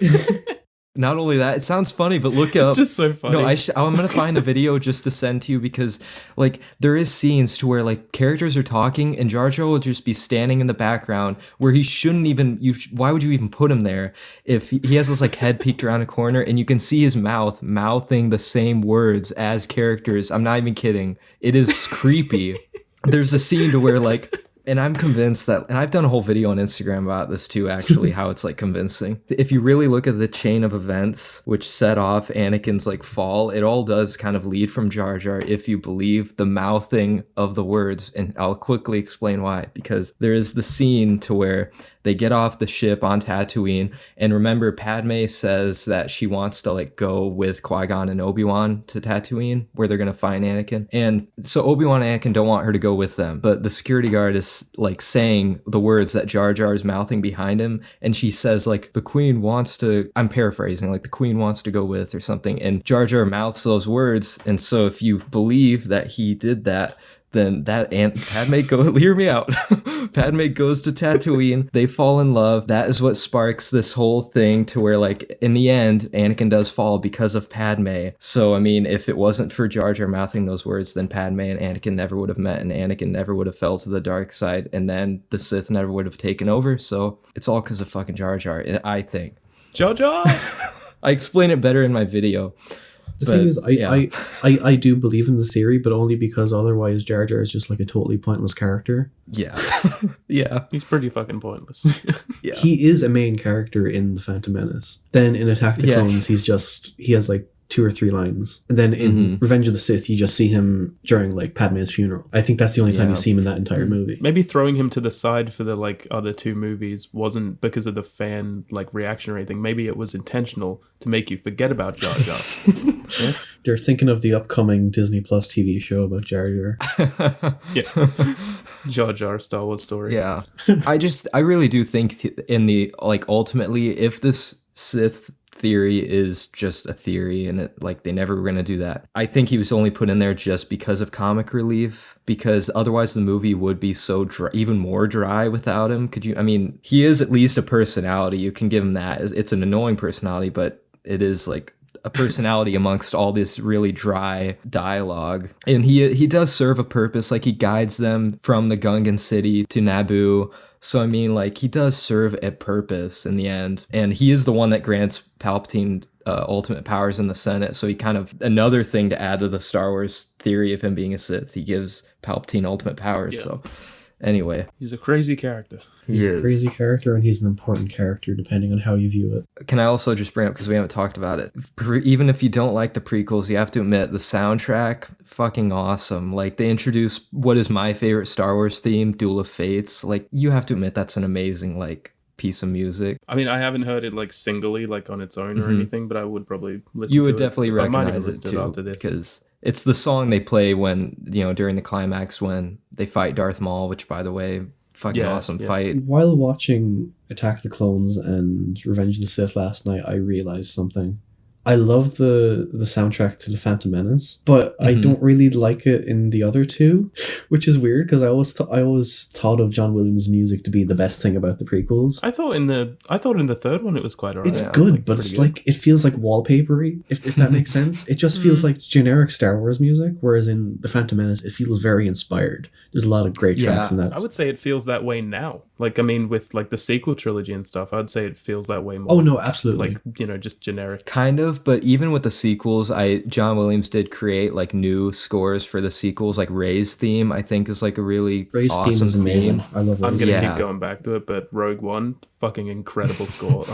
Not only that, it sounds funny, but look up. It's just so funny. No, I'm gonna find a video just to send to you, because like there is scenes to where like characters are talking and Jar Jar will just be standing in the background where he shouldn't even. Why would you even put him there if he has this like head peeked around a corner and you can see his mouth mouthing the same words as characters? I'm not even kidding. It is creepy. There's a scene to where like. And I'm convinced that, and I've done a whole video on Instagram about this too, actually, how it's like convincing. If you really look at the chain of events which set off Anakin's like fall, it all does kind of lead from Jar Jar if you believe the mouthing of the words. And I'll quickly explain why. Because there is the scene to where they get off the ship on Tatooine, and remember, Padme says that she wants to like go with Qui-Gon and Obi-Wan to Tatooine, where they're gonna find Anakin. And so Obi-Wan and Anakin don't want her to go with them, but the security guard is like saying the words that Jar Jar is mouthing behind him, and she says like the Queen wants to. I'm paraphrasing, like the Queen wants to go with or something, and Jar Jar mouths those words. And so if you believe that he did that, then Padme hear me out. Padme goes to Tatooine. They fall in love. That is what sparks this whole thing to where, like, in the end, Anakin does fall because of Padme. So, I mean, if it wasn't for Jar Jar mouthing those words, then Padme and Anakin never would have met, and Anakin never would have fell to the dark side, and then the Sith never would have taken over. So it's all because of fucking Jar Jar, I think. Jar Jar! I explain it better in my video. The thing is, I do believe in the theory, but only because otherwise Jar Jar is just like a totally pointless character. Yeah. Yeah. He's pretty fucking pointless. Yeah. He is a main character in The Phantom Menace. Then in Attack the Clones, he has like 2 or 3 lines. And then in Revenge of the Sith, you just see him during like Padme's funeral. I think that's the only time you see him in that entire movie. Maybe throwing him to the side for the like other 2 movies wasn't because of the fan like reaction or anything. Maybe it was intentional to make you forget about Jar Jar. Yeah? They're thinking of the upcoming Disney Plus TV show about Jar Jar. Yes. Jar Jar Star Wars story. Yeah. I really do think in the, like, ultimately, if this Sith theory is just a theory and it, like, they never were going to do that, I think he was only put in there just because of comic relief, because otherwise the movie would be so dry, even more dry without him. I mean, he is at least a personality. You can give him that. It's an annoying personality, but it is like a personality amongst all this really dry dialogue. And he does serve a purpose. Like, he guides them from the Gungan city to Naboo. So, I mean, like, he does serve a purpose in the end. And he is the one that grants Palpatine ultimate powers in the Senate. So he kind of, another thing to add to the Star Wars theory of him being a Sith, he gives Palpatine ultimate powers. Yeah. So anyway. He's a crazy character. He's a crazy character, and he's an important character depending on how you view it. Can I also just bring up, because we haven't talked about it, even if you don't like the prequels, you have to admit the soundtrack, fucking awesome. Like, they introduce what is my favorite Star Wars theme, Duel of Fates. Like, you have to admit that's an amazing, like, piece of music. I mean, I haven't heard it like singly, like on its own or anything, but I would probably listen to it. You would definitely recognize it too, after this, because it's the song they play when, you know, during the climax when they fight Darth Maul, which, by the way, fucking awesome fight. While watching Attack the Clones and Revenge of the Sith last night, I realized something. I love the soundtrack to The Phantom Menace, but I don't really like it in the other 2, which is weird because I always thought of John Williams' music to be the best thing about the prequels. I thought in the third one it was quite alright. It's good, but it's good. Like, it feels like wallpapery, if that makes sense. It just feels like generic Star Wars music, whereas in The Phantom Menace it feels very inspired. There's a lot of great tracks in that. I would say it feels that way now. Like, I mean, with like the sequel trilogy and stuff, I'd say it feels that way more. Oh no, absolutely. Like, you know, just generic. Kind of, but even with the sequels, John Williams did create like new scores for the sequels, like Rey's theme, I think, is like a really Rey's awesome theme. Is amazing. Theme. I love Rey's. I'm gonna keep going back to it, but Rogue One, fucking incredible score.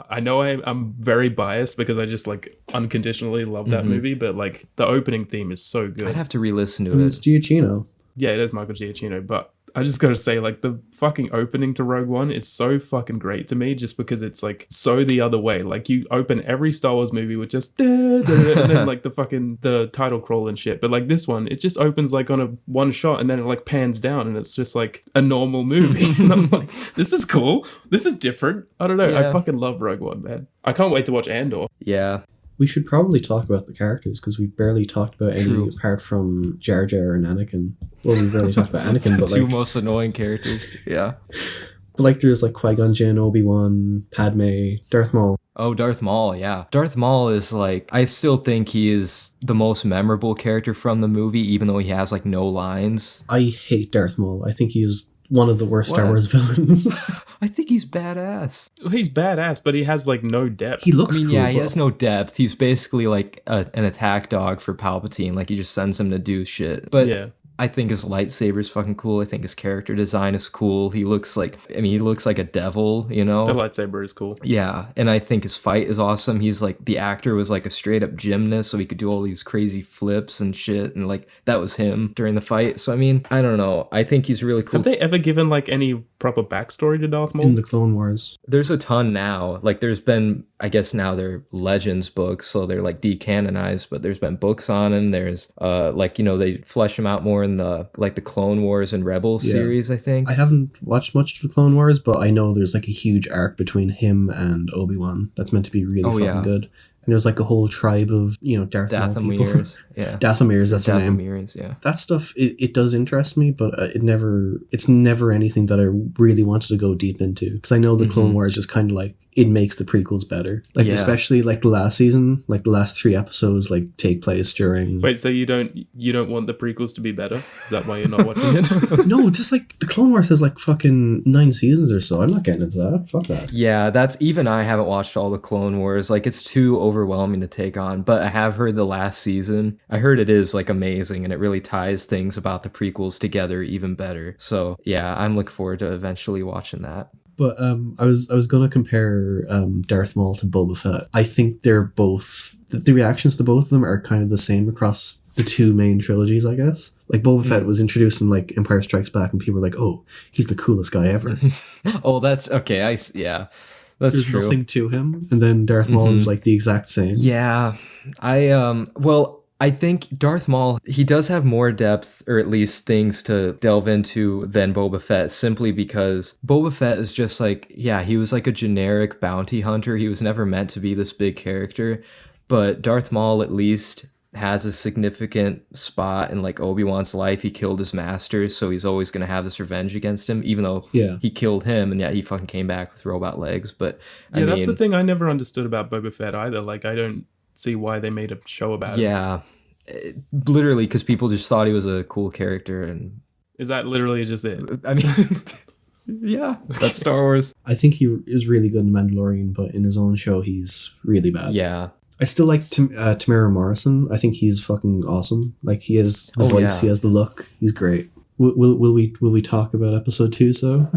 I know I'm very biased because I just like unconditionally love that movie, but like the opening theme is so good. I'd have to re-listen to it. It's Giacchino. Yeah, it is Michael Giacchino, but I just gotta say, like, the fucking opening to Rogue One is so fucking great to me, just because it's like so the other way. Like, you open every Star Wars movie with just da, da, and then like the title crawl and shit, but like this one, it just opens like on a one shot and then it like pans down and it's just like a normal movie. And I'm like, this is cool, this is different. I don't know. I fucking love Rogue One, man. I can't wait to watch Andor. Yeah. We should probably talk about the characters, because we barely talked about any apart from Jar Jar and Anakin. Well, we barely talked about Anakin, but two most annoying characters. Yeah. But like, there's like Qui-Gon Jinn, Obi-Wan, Padme, Darth Maul. Oh, Darth Maul, yeah. Darth Maul is like, I still think he is the most memorable character from the movie, even though he has like no lines. I hate Darth Maul. I think he is one of the worst Star Wars villains. I think he's badass. He's badass, but he has like no depth. He looks cool, he has no depth. He's basically like an attack dog for Palpatine. Like, he just sends him to do shit. But yeah. I think his lightsaber is fucking cool. I think his character design is cool. He looks like a devil, you know? The lightsaber is cool. Yeah, and I think his fight is awesome. He's like, the actor was like a straight up gymnast, so he could do all these crazy flips and shit, and like, that was him during the fight. So I mean, I don't know. I think he's really cool. Have they ever given like any proper backstory to Darth Maul? In the Clone Wars. There's a ton now. Like, there's been, I guess now they're Legends books, so they're like decanonized, but there's been books on him. There's like, you know, they flesh him out more in the like the Clone Wars and Rebels series, I think. I haven't watched much of the Clone Wars, but I know there's like a huge arc between him and Obi-Wan that's meant to be really fucking good. And there's like a whole tribe of, Darth Maul people. Dathomir. Yeah. Dathomir, that's the name. Dathomir, yeah. That stuff, it does interest me, but it's never anything that I really wanted to go deep into. Because I know the Clone Wars just kind of like, it makes the prequels better. Like, especially like the last season, like the last 3 episodes, like take place during... Wait, so you don't want the prequels to be better? Is that why you're not watching it? No, just like the Clone Wars has like fucking 9 seasons or so. I'm not getting into that. Fuck that. Yeah, that's... Even I haven't watched all the Clone Wars. Like, it's too overwhelming to take on. But I have heard the last season. I heard it is like amazing and it really ties things about the prequels together even better. So yeah, I'm looking forward to eventually watching that. But I was gonna compare Darth Maul to Boba Fett. I think they're both the reactions to both of them are kind of the same across the 2 main trilogies, I guess. Like Boba Fett was introduced in like Empire Strikes Back, and people were like, "Oh, he's the coolest guy ever." Oh, that's okay. Yeah, that's There's true. nothing to him, and then Darth Maul is like the exact same. Yeah, I think Darth Maul, he does have more depth, or at least things to delve into than Boba Fett, simply because Boba Fett is just like, yeah, he was like a generic bounty hunter. He was never meant to be this big character, but Darth Maul at least has a significant spot in like Obi-Wan's life. He killed his master, so he's always going to have this revenge against him, even though he killed him, and yet he fucking came back with robot legs. But yeah, that's the thing I never understood about Boba Fett either. Like, I don't see why they made a show about it. Yeah. Literally, because people just thought he was a cool character, and is that literally just it? I mean, yeah, that's Star Wars. I think he is really good in Mandalorian, but in his own show, he's really bad. Yeah, I still like Tamara Morrison. I think he's fucking awesome. Like, he has the voice, he has the look. He's great. Will we talk about episode 2? So,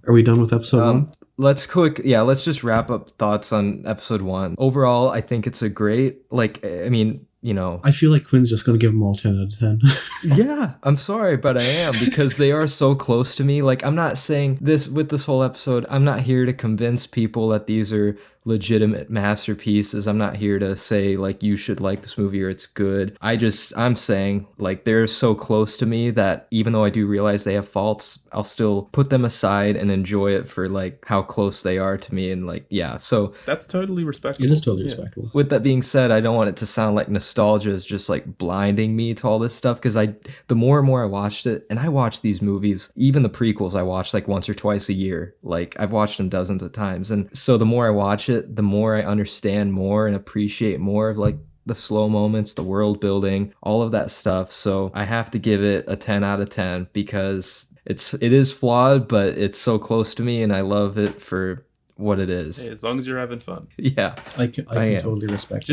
are we done with episode 1? Let's just wrap up thoughts on episode 1. Overall, I think it's a great, I feel like Quinn's just going to give them all 10 out of 10. Yeah, I'm sorry, but I am, because they are so close to me. Like, I'm not saying this with this whole episode. I'm not here to convince people that these are legitimate masterpieces. I'm not here to say, like, you should like this movie or it's good. I'm saying, like, they're so close to me that even though I do realize they have faults, I'll still put them aside and enjoy it for, like, how close they are to me. And, like, yeah, so... That's totally respectable. It is totally respectable. With that being said, I don't want it to sound like nostalgia is just, like, blinding me to all this stuff, because the more and more I watched it, and I watched these movies, even the prequels I watched, like, once or twice a year. Like, I've watched them dozens of times. And so the more I watch it, the more I understand more and appreciate more of, like, the slow moments, the world building, all of that stuff. So I have to give it a 10 out of 10 because it is flawed, but it's so close to me and I love it for what it is. Hey, as long as you're having fun. Yeah. I can totally respect that.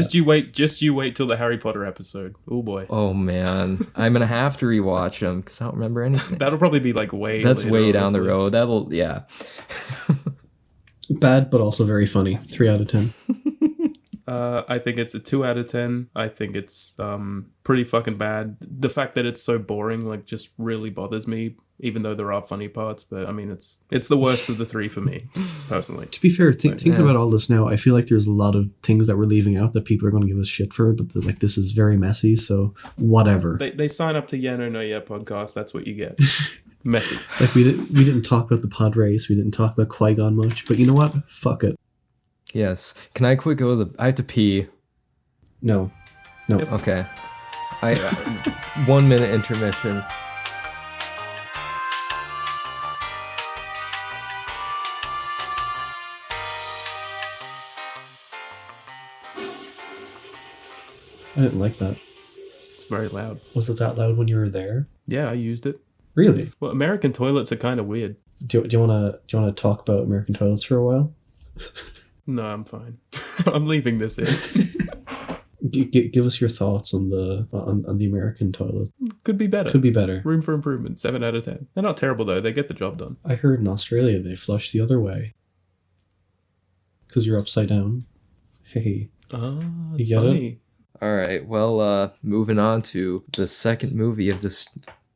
Just you wait till the Harry Potter episode. Oh boy. Oh man. I'm gonna have to rewatch them because I don't remember anything. That'll probably be like way That's later, way down honestly. the road. Yeah. Bad, but also very funny. 3 out of 10. I think it's a 2 out of 10. I think it's pretty fucking bad. The fact that it's so boring, like, just really bothers me, even though there are funny parts. But I mean, it's the worst of the 3 for me, personally. To be fair, thinking about all this now, I feel like there's a lot of things that we're leaving out that people are going to give us shit for, but like, this is very messy, so whatever. They sign up to Yeah No No Yeah podcast. That's what you get. Messy. Like, we didn't talk about the pod race. We didn't talk about Qui-Gon much, but you know what? Fuck it. Yes. Can I quick go I have to pee. No. Yep. Okay. 1 minute intermission. I didn't like that. It's very loud. Was it that loud when you were there? Yeah, I used it. Really? Well, American toilets are kind of weird. Do you want to talk about American toilets for a while? No, I'm fine. I'm leaving this in. Give us your thoughts on the American toilet. Could be better. Could be better. Room for improvement. 7 out of 10. They're not terrible though. They get the job done. I heard in Australia they flush the other way. Because you're upside down. Hey. Oh, it's you get funny. it? All right. Well, moving on to the second movie of this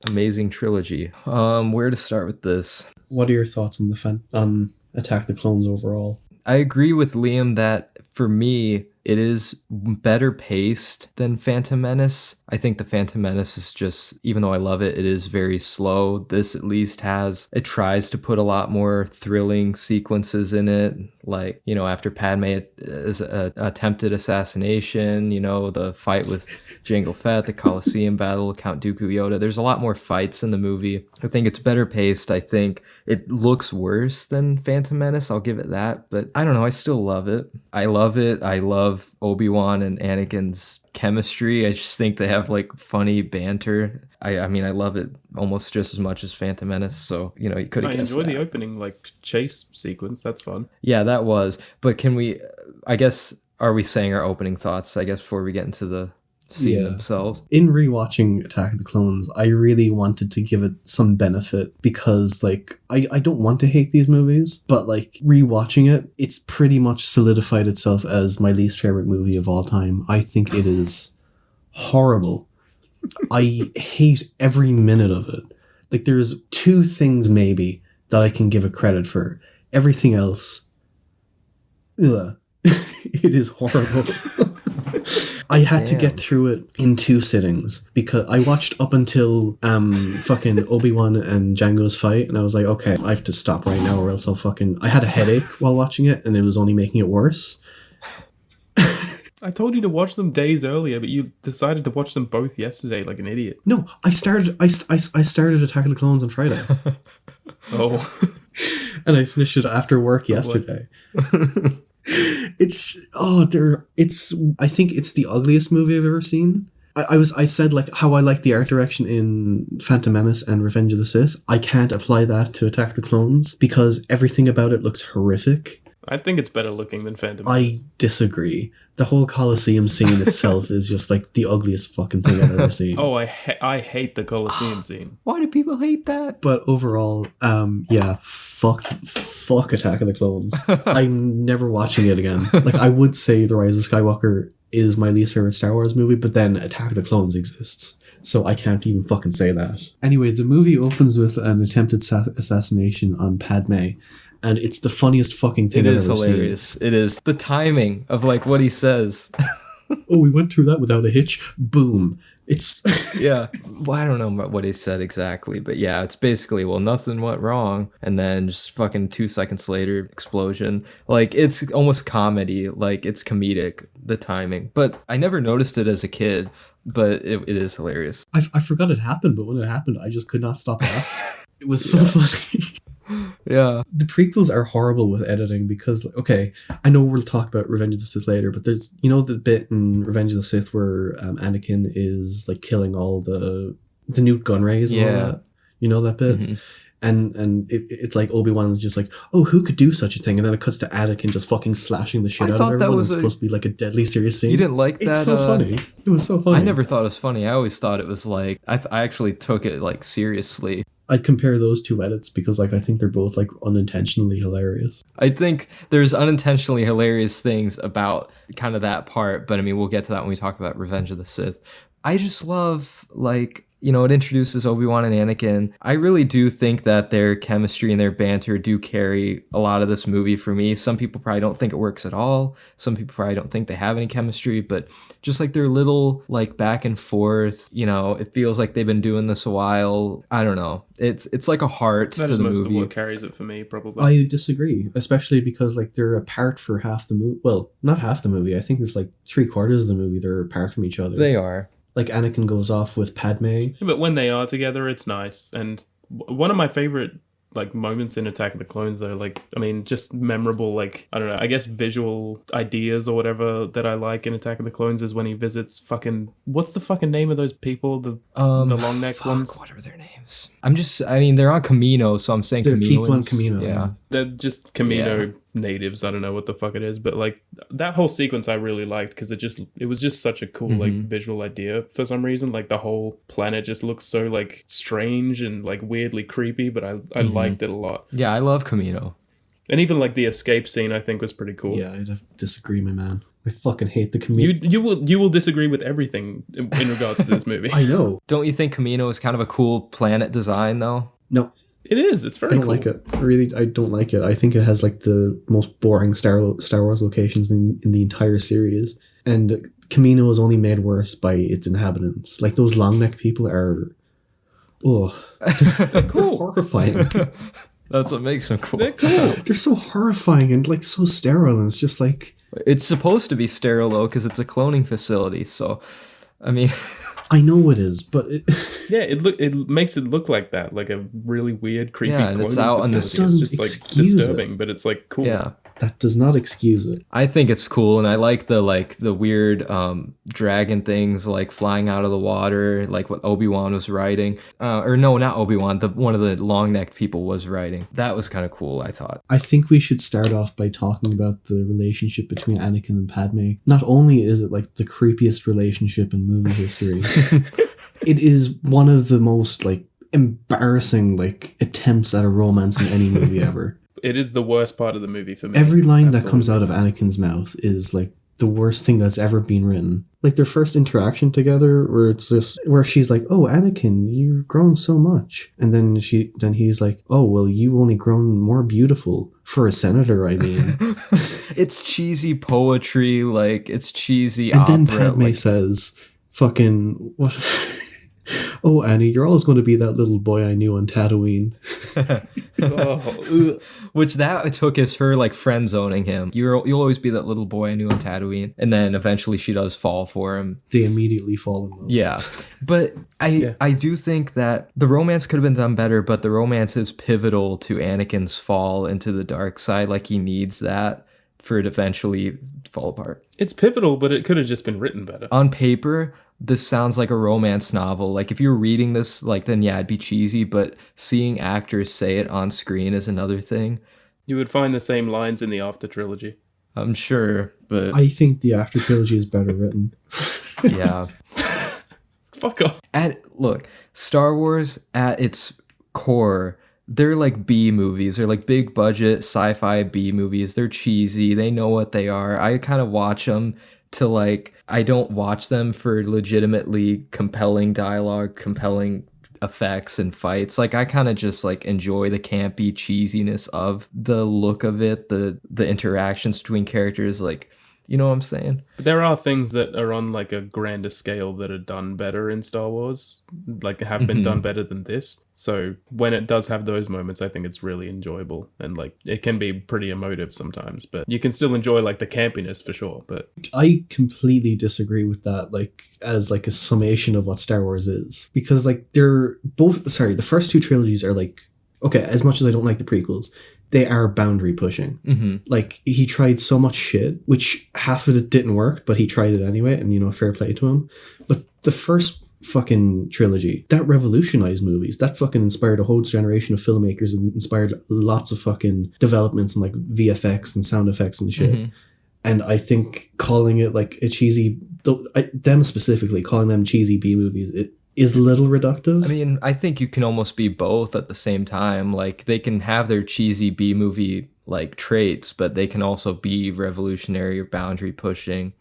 amazing trilogy. Where to start with this? What are your thoughts on on Attack the Clones overall? I agree with Liam that for me, it is better paced than Phantom Menace. I think the Phantom Menace is just, even though I love it, it is very slow. This at least it tries to put a lot more thrilling sequences in it. Like, you know, after Padme's attempted assassination, you know, the fight with Jango Fett, the Colosseum battle, Count Dooku Yoda. There's a lot more fights in the movie. I think it's better paced. I think it looks worse than Phantom Menace. I'll give it that. But I don't know. I still love it. I love it. I love Obi-Wan and Anakin's chemistry. I just think they have like funny banter. I mean, I love it almost just as much as Phantom Menace. So, you know, you could have guessed that. I enjoy the opening like chase sequence. That's fun. Yeah, that was. But can we, I guess, are we saying our opening thoughts, I guess, before we get into the scene themselves? In rewatching Attack of the Clones, I really wanted to give it some benefit because, like, I don't want to hate these movies, but, like, rewatching it, it's pretty much solidified itself as my least favorite movie of all time. I think it is horrible. I hate every minute of it. Like, there's 2 things maybe that I can give it credit for. Everything else, ugh. It is horrible. I had to get through it in 2 sittings because I watched up until fucking Obi-Wan and Django's fight, and I was like, okay, I have to stop right now or else I had a headache while watching it, and it was only making it worse. I told you to watch them days earlier, but you decided to watch them both yesterday like an idiot. No, I started Attack of the Clones on Friday. Oh. And I finished it after work yesterday. I think it's the ugliest movie I've ever seen. I said like how I like the art direction in Phantom Menace and Revenge of the Sith. I can't apply that to Attack the Clones because everything about it looks horrific. I think it's better looking than Phantom Menace. I disagree. The whole Colosseum scene itself is just like the ugliest fucking thing I've ever seen. Oh, I hate the Colosseum scene. Why do people hate that? But overall, fuck Attack of the Clones. I'm never watching it again. Like, I would say The Rise of Skywalker is my least favorite Star Wars movie, but then Attack of the Clones exists. So I can't even fucking say that. Anyway, the movie opens with an attempted assassination on Padme. And it's the funniest fucking thing I've ever seen. It is hilarious. It is. The timing of, like, what he says. Oh, we went through that without a hitch. Boom. It's... Yeah. Well, I don't know what he said exactly, but yeah, it's basically, well, nothing went wrong. And then just fucking 2 seconds later, explosion. Like, it's almost comedy. Like, it's comedic, the timing. But I never noticed it as a kid, but it is hilarious. I forgot it happened, but when it happened, I just could not stop laughing. It was so funny. Yeah. The prequels are horrible with editing because, okay, I know we'll talk about Revenge of the Sith later, but there's, you know, the bit in Revenge of the Sith where Anakin is like killing all the Newt Gunrays and all that. You know that bit? Mm-hmm. And it's like Obi-Wan is just like, oh, who could do such a thing? And then it cuts to Anakin just fucking slashing the shit out of everyone. It's supposed to be like a deadly serious scene. You didn't like that? It's so funny. It was so funny. I never thought it was funny. I always thought it was like, I actually took it like seriously. I'd compare those 2 edits because, like, I think they're both, like, unintentionally hilarious. I think there's unintentionally hilarious things about kind of that part, but I mean, we'll get to that when we talk about Revenge of the Sith. I just love, like, you know, it introduces Obi-Wan and Anakin. I really do think that their chemistry and their banter do carry a lot of this movie for me. Some people probably don't think it works at all. Some people probably don't think they have any chemistry, but just like their little like back and forth, you know, it feels like they've been doing this a while. I don't know. It's like a heart to the movie. That is most of what carries it for me, probably. I disagree, especially because like they're apart for half the movie. Well, not half the movie. I think it's like 3/4 of the movie they're apart from each other. They are. Like, Anakin goes off with Padme. But when they are together, it's nice. And one of my favorite, like, moments in Attack of the Clones, though, like, I mean, just memorable, like, I don't know, I guess visual ideas or whatever that I like in Attack of the Clones is when he visits fucking... What's the fucking name of those people? The long neck ones? What are their names? I mean, they're on Kamino, so I'm saying Kaminoans. They're people on Kamino. Yeah. They're just Kamino natives. I don't know what the fuck it is, but like that whole sequence I really liked because it was just such a cool like visual idea for some reason. Like the whole planet just looks so like strange and like weirdly creepy, but I liked it a lot. Yeah, I love Kamino. And even like the escape scene I think was pretty cool. Yeah, I'd have to disagree, my man. I fucking hate the Kamino. You will disagree with everything in regards to this movie. I know. Don't you think Kamino is kind of a cool planet design though? No. It is. It's very cool. I don't like it. Really, I don't like it. I think it has like the most boring Star Wars locations in the entire series. And Kamino is only made worse by its inhabitants. Like those long neck people are... Oh, they're cool. They're horrifying. That's what makes them cool. They're cool. They're so horrifying and like so sterile, and it's just like... It's supposed to be sterile though, because it's a cloning facility. So, I mean... I know it is, but it makes it look like that, like a really weird, creepy. Yeah, and it's out on the. It's just like disturbing, but it's like cool. Yeah, that does not excuse it. I think it's cool, and I like the weird dragon things like flying out of the water, like what Obi-Wan was riding. Or no, not Obi-Wan. One of the long-necked people was riding. That was kind of cool, I thought. I think we should start off by talking about the relationship between Anakin and Padme. Not only is it like the creepiest relationship in movie history, it is one of the most like embarrassing like attempts at a romance in any movie ever. It is the worst part of the movie for me. Every line that comes out of Anakin's mouth is like the worst thing that's ever been written. Like their first interaction together, where she's like, "Oh, Anakin, you've grown so much," and then he's like, "Oh, well, you've only grown more beautiful for a senator." I mean, it's cheesy poetry, like it's cheesy. And opera, then Padme says, "Fucking what." "Oh, Annie, you're always going to be that little boy I knew on Tatooine." Which that took as her like friend zoning him. You'll always be that little boy I knew on Tatooine, and then eventually she does fall for him. They immediately fall in love. Yeah, but I do think that the romance could have been done better, but the romance is pivotal to Anakin's fall into the dark side. Like he needs that for it to eventually fall apart. It's pivotal, but it could have just been written better. On paper, this sounds like a romance novel. Like if you were reading this, like then yeah, it'd be cheesy, but seeing actors say it on screen is another thing. You would find the same lines in the After trilogy. I'm sure, but I think the After trilogy is better written. Yeah. Fuck off. Look, Star Wars at its core, they're like B movies. They're like big budget sci-fi B movies. They're cheesy. They know what they are. I kind of watch them to like, I don't watch them for legitimately compelling dialogue, compelling effects and fights. Like I kind of just like enjoy the campy cheesiness of the look of it, the interactions between characters. Like, you know what I'm saying? There are things that are on like a grander scale that are done better in Star Wars, like have been done better than this. So when it does have those moments, I think it's really enjoyable, and like it can be pretty emotive sometimes, but you can still enjoy like the campiness for sure. But I completely disagree with that, like as like a summation of what Star Wars is, because like the first two trilogies are like, okay, as much as I don't like the prequels, they are boundary pushing. Mm-hmm. Like he tried so much shit, which half of it didn't work, but he tried it anyway, and you know, fair play to him. But the first fucking trilogy, that revolutionized movies. That fucking inspired a whole generation of filmmakers and inspired lots of fucking developments in like VFX and sound effects and shit. Mm-hmm. And I think calling it like a cheesy, them specifically, calling them cheesy B movies, it is a little reductive. I mean, I think you can almost be both at the same time. Like they can have their cheesy B movie like traits, but they can also be revolutionary or boundary pushing,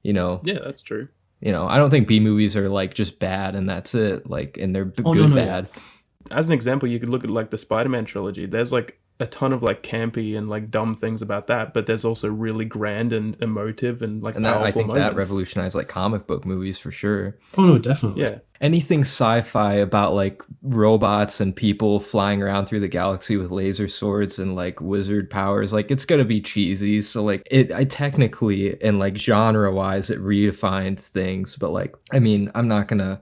you know? Yeah, that's true. You know, I don't think B movies are like just bad and that's it. Like, and they're good, bad. Yeah. As an example, you could look at like the Spider-Man trilogy. There's like a ton of like campy and like dumb things about that, but there's also really grand and emotive and like and powerful I think moments. that revolutionized like comic book movies for sure. Oh no, definitely. Yeah. Anything sci-fi about like robots and people flying around through the galaxy with laser swords and like wizard powers, like it's gonna be cheesy. So like I technically and like genre wise it redefined things, but like I mean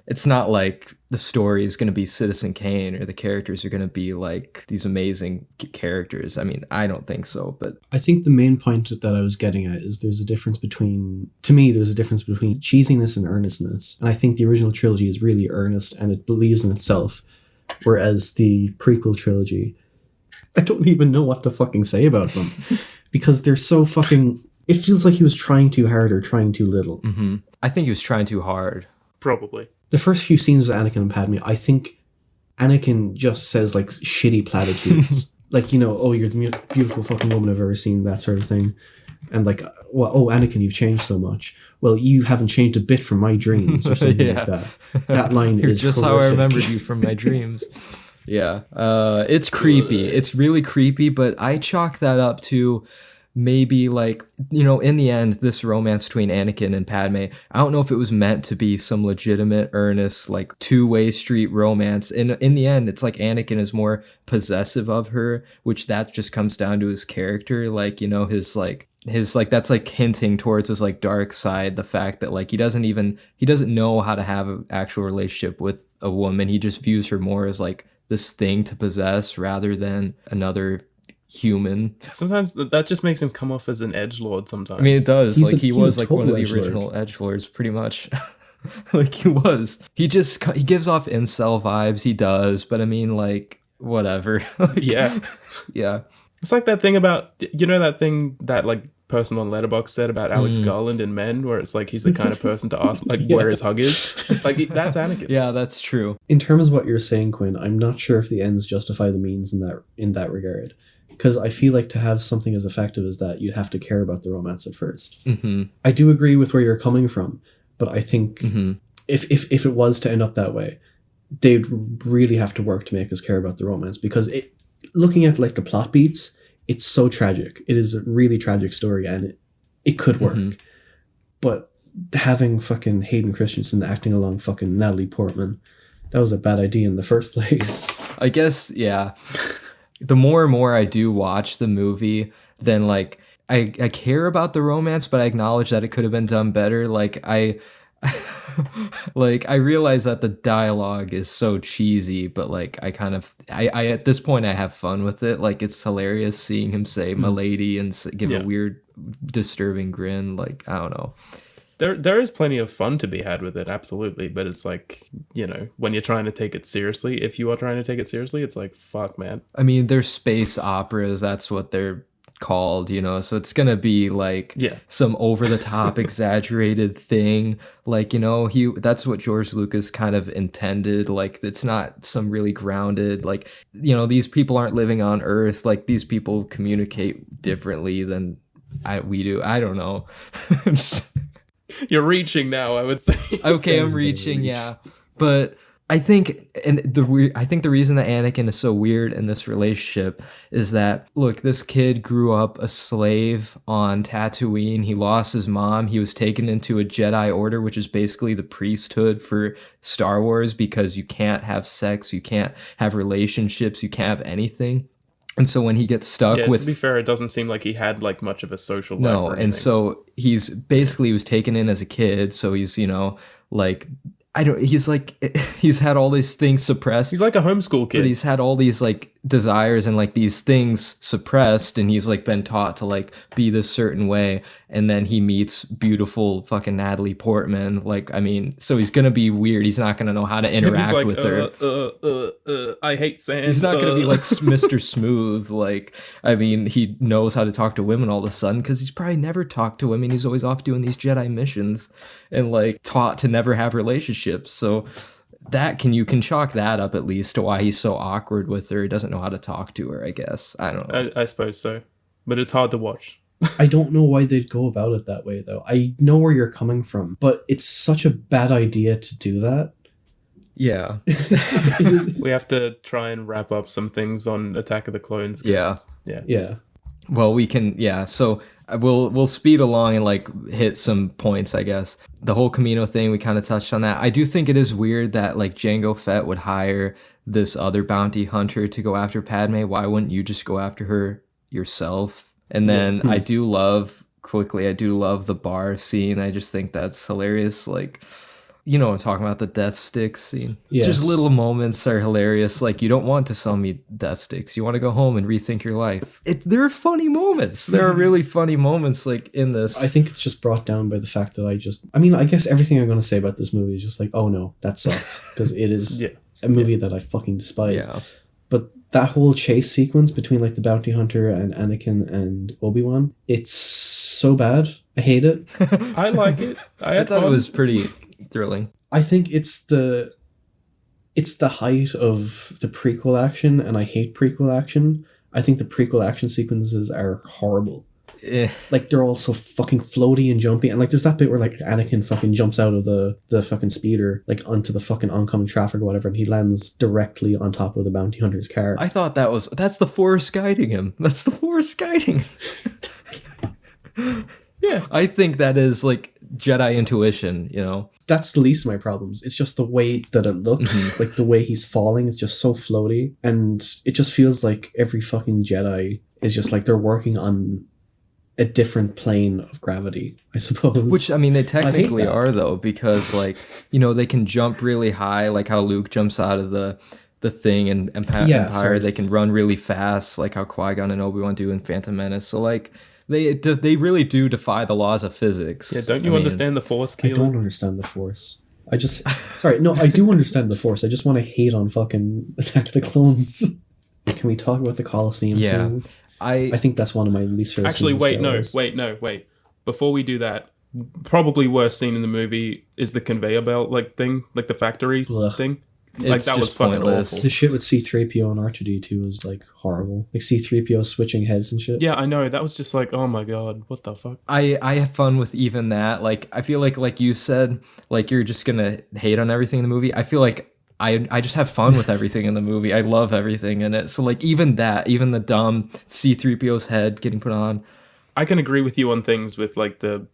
it's not like the story is gonna be Citizen Kane or the characters are gonna be like these amazing characters. I mean, I don't think so, but I think the main point that I was getting at is there's a difference between cheesiness and earnestness. And I think the original trilogy is really earnest and it believes in itself. Whereas the prequel trilogy, I don't even know what to fucking say about them. Because they're so fucking... It feels like he was trying too hard or trying too little. Mm-hmm. I think he was trying too hard. Probably. The first few scenes with Anakin and Padme, I think Anakin just says like shitty platitudes. Like, you know, oh, you're the beautiful fucking woman I've ever seen, that sort of thing. And like, well, oh, Anakin, you've changed so much. Well, you haven't changed a bit from my dreams or something like that. That line You're is just horrific. how I remembered you from my dreams. Yeah. It's creepy. It's really creepy, but I chalk that up to maybe like, in the end, this romance between Anakin and Padme, I don't know if it was meant to be some legitimate, earnest, like two-way street romance. In the end, it's like Anakin is more possessive of her, which that just comes down to his character. Like, his like that's like hinting towards his like dark side, the fact that like he doesn't know how to have an actual relationship with a woman. He just views her more as like this thing to possess rather than another human. Sometimes that just makes him come off as an edgelord sometimes. I mean, it does. He was like one of the edgelord. original edgelords, pretty much. Like he was. He gives off incel vibes. He does, but I mean, like, whatever. Like, yeah. It's like that thing about, that thing that like person on Letterboxd said about Alex Garland in Men, where it's like he's the kind of person to ask like where his hug is. Like that's Anakin. Yeah, that's true. In terms of what you're saying, Quinn, I'm not sure if the ends justify the means in that regard. Because I feel like to have something as effective as that, you'd have to care about the romance at first. Mm-hmm. I do agree with where you're coming from, but I think if it was to end up that way, they'd really have to work to make us care about the romance. Because looking at like the plot beats, it's so tragic. It is a really tragic story, and it could work. But having fucking Hayden Christensen acting along fucking Natalie Portman, that was a bad idea in the first place. I guess, yeah. The more and more I do watch the movie, then like I care about the romance, but I acknowledge that it could have been done better. Like I realize that the dialogue is so cheesy, but like I at this point I have fun with it. Like it's hilarious seeing him say "milady" and give a weird, disturbing grin. Like I don't know. There is plenty of fun to be had with it, absolutely. But it's like, when you're trying to take it seriously, if you are trying to take it seriously, it's like, fuck, man. I mean, they're space operas. That's what they're called, so it's going to be like some over-the-top exaggerated thing. Like, that's what George Lucas kind of intended. Like, it's not some really grounded, like, these people aren't living on Earth. Like, these people communicate differently than we do. I don't know. You're reaching now, I would say. Okay, I'm reaching, yeah. But I think the reason that Anakin is so weird in this relationship is that, look, this kid grew up a slave on Tatooine. He lost his mom. He was taken into a Jedi Order, which is basically the priesthood for Star Wars, because you can't have sex, you can't have relationships, you can't have anything. And so when he gets stuck with... to be fair, it doesn't seem like he had like much of a social life. No, and so he was taken in as a kid, so he's, like... he's had all these things suppressed. He's like a homeschool kid. But he's had all these like desires and like these things suppressed, and he's like been taught to like be this certain way, and then he meets beautiful fucking Natalie Portman. Like, I mean, so he's gonna be weird. He's not gonna know how to interact with her. I hate sand. He's not gonna be like Mr. Smooth. Like, I mean, he knows how to talk to women all of a sudden because he's probably never talked to women. He's always off doing these Jedi missions and like taught to never have relationships. So you can chalk that up at least to why he's so awkward with her. He doesn't know how to talk to her, I guess. I don't know. I suppose so. But it's hard to watch. I don't know why they'd go about it that way, though. I know where you're coming from, but it's such a bad idea to do that. Yeah. We have to try and wrap up some things on Attack of the Clones. Yeah. Well, we can, so we'll speed along and like hit some points, I guess. The whole Camino thing, we kind of touched on that. I do think it is weird that like Jango Fett would hire this other bounty hunter to go after Padme. Why wouldn't you just go after her yourself? And then I do love the bar scene. I just think that's hilarious. Like, I'm talking about the death sticks scene. Yes. Just little moments are hilarious. Like, you don't want to sell me death sticks. You want to go home and rethink your life. There are funny moments. There are really funny moments like in this. I think it's just brought down by the fact that I guess everything I'm going to say about this movie is just like, oh no, that sucks. Because it is a movie that I fucking despise. Yeah. But that whole chase sequence between like the bounty hunter and Anakin and Obi-Wan, it's so bad. I hate it. I like it. I thought it was pretty thrilling. I think it's the height of the prequel action, and I hate prequel action. I think the prequel action sequences are horrible. Like, they're all so fucking floaty and jumpy. And, like, there's that bit where, like, Anakin fucking jumps out of the fucking speeder, like, onto the fucking oncoming traffic or whatever, and he lands directly on top of the bounty hunter's car. I thought that's the Force guiding him. That's the Force guiding him. Yeah. I think that is, like, Jedi intuition, you know? That's the least of my problems. It's just the way that it looks, like, the way he's falling is just so floaty, and it just feels like every fucking Jedi is just, like, they're working on a different plane of gravity, I suppose. Which, I mean, they technically are, though, because, like, you know, they can jump really high, like how Luke jumps out of the thing in Empire. They can run really fast, like how Qui-Gon and Obi-Wan do in Phantom Menace. So, like, they really do defy the laws of physics. Yeah, don't you understand the Force, Keelan? I don't understand the Force. I do understand the Force. I just want to hate on fucking Attack of the Clones. Can we talk about the Colosseum scene? I think that's one of my least favorite scenes. Actually, wait. Before we do that, probably worst scene in the movie is the conveyor belt like thing, like the factory thing. Like, that was fucking awful. The shit with C-3PO and R2-D2 was, like, horrible. Like, C-3PO switching heads and shit. Yeah, I know. That was just like, oh my god, what the fuck? I have fun with even that. Like, I feel like you said, like, you're just gonna hate on everything in the movie. I feel like I just have fun with everything in the movie. I love everything in it. So, like, even the dumb C-3PO's head getting put on. I can agree with you on things with the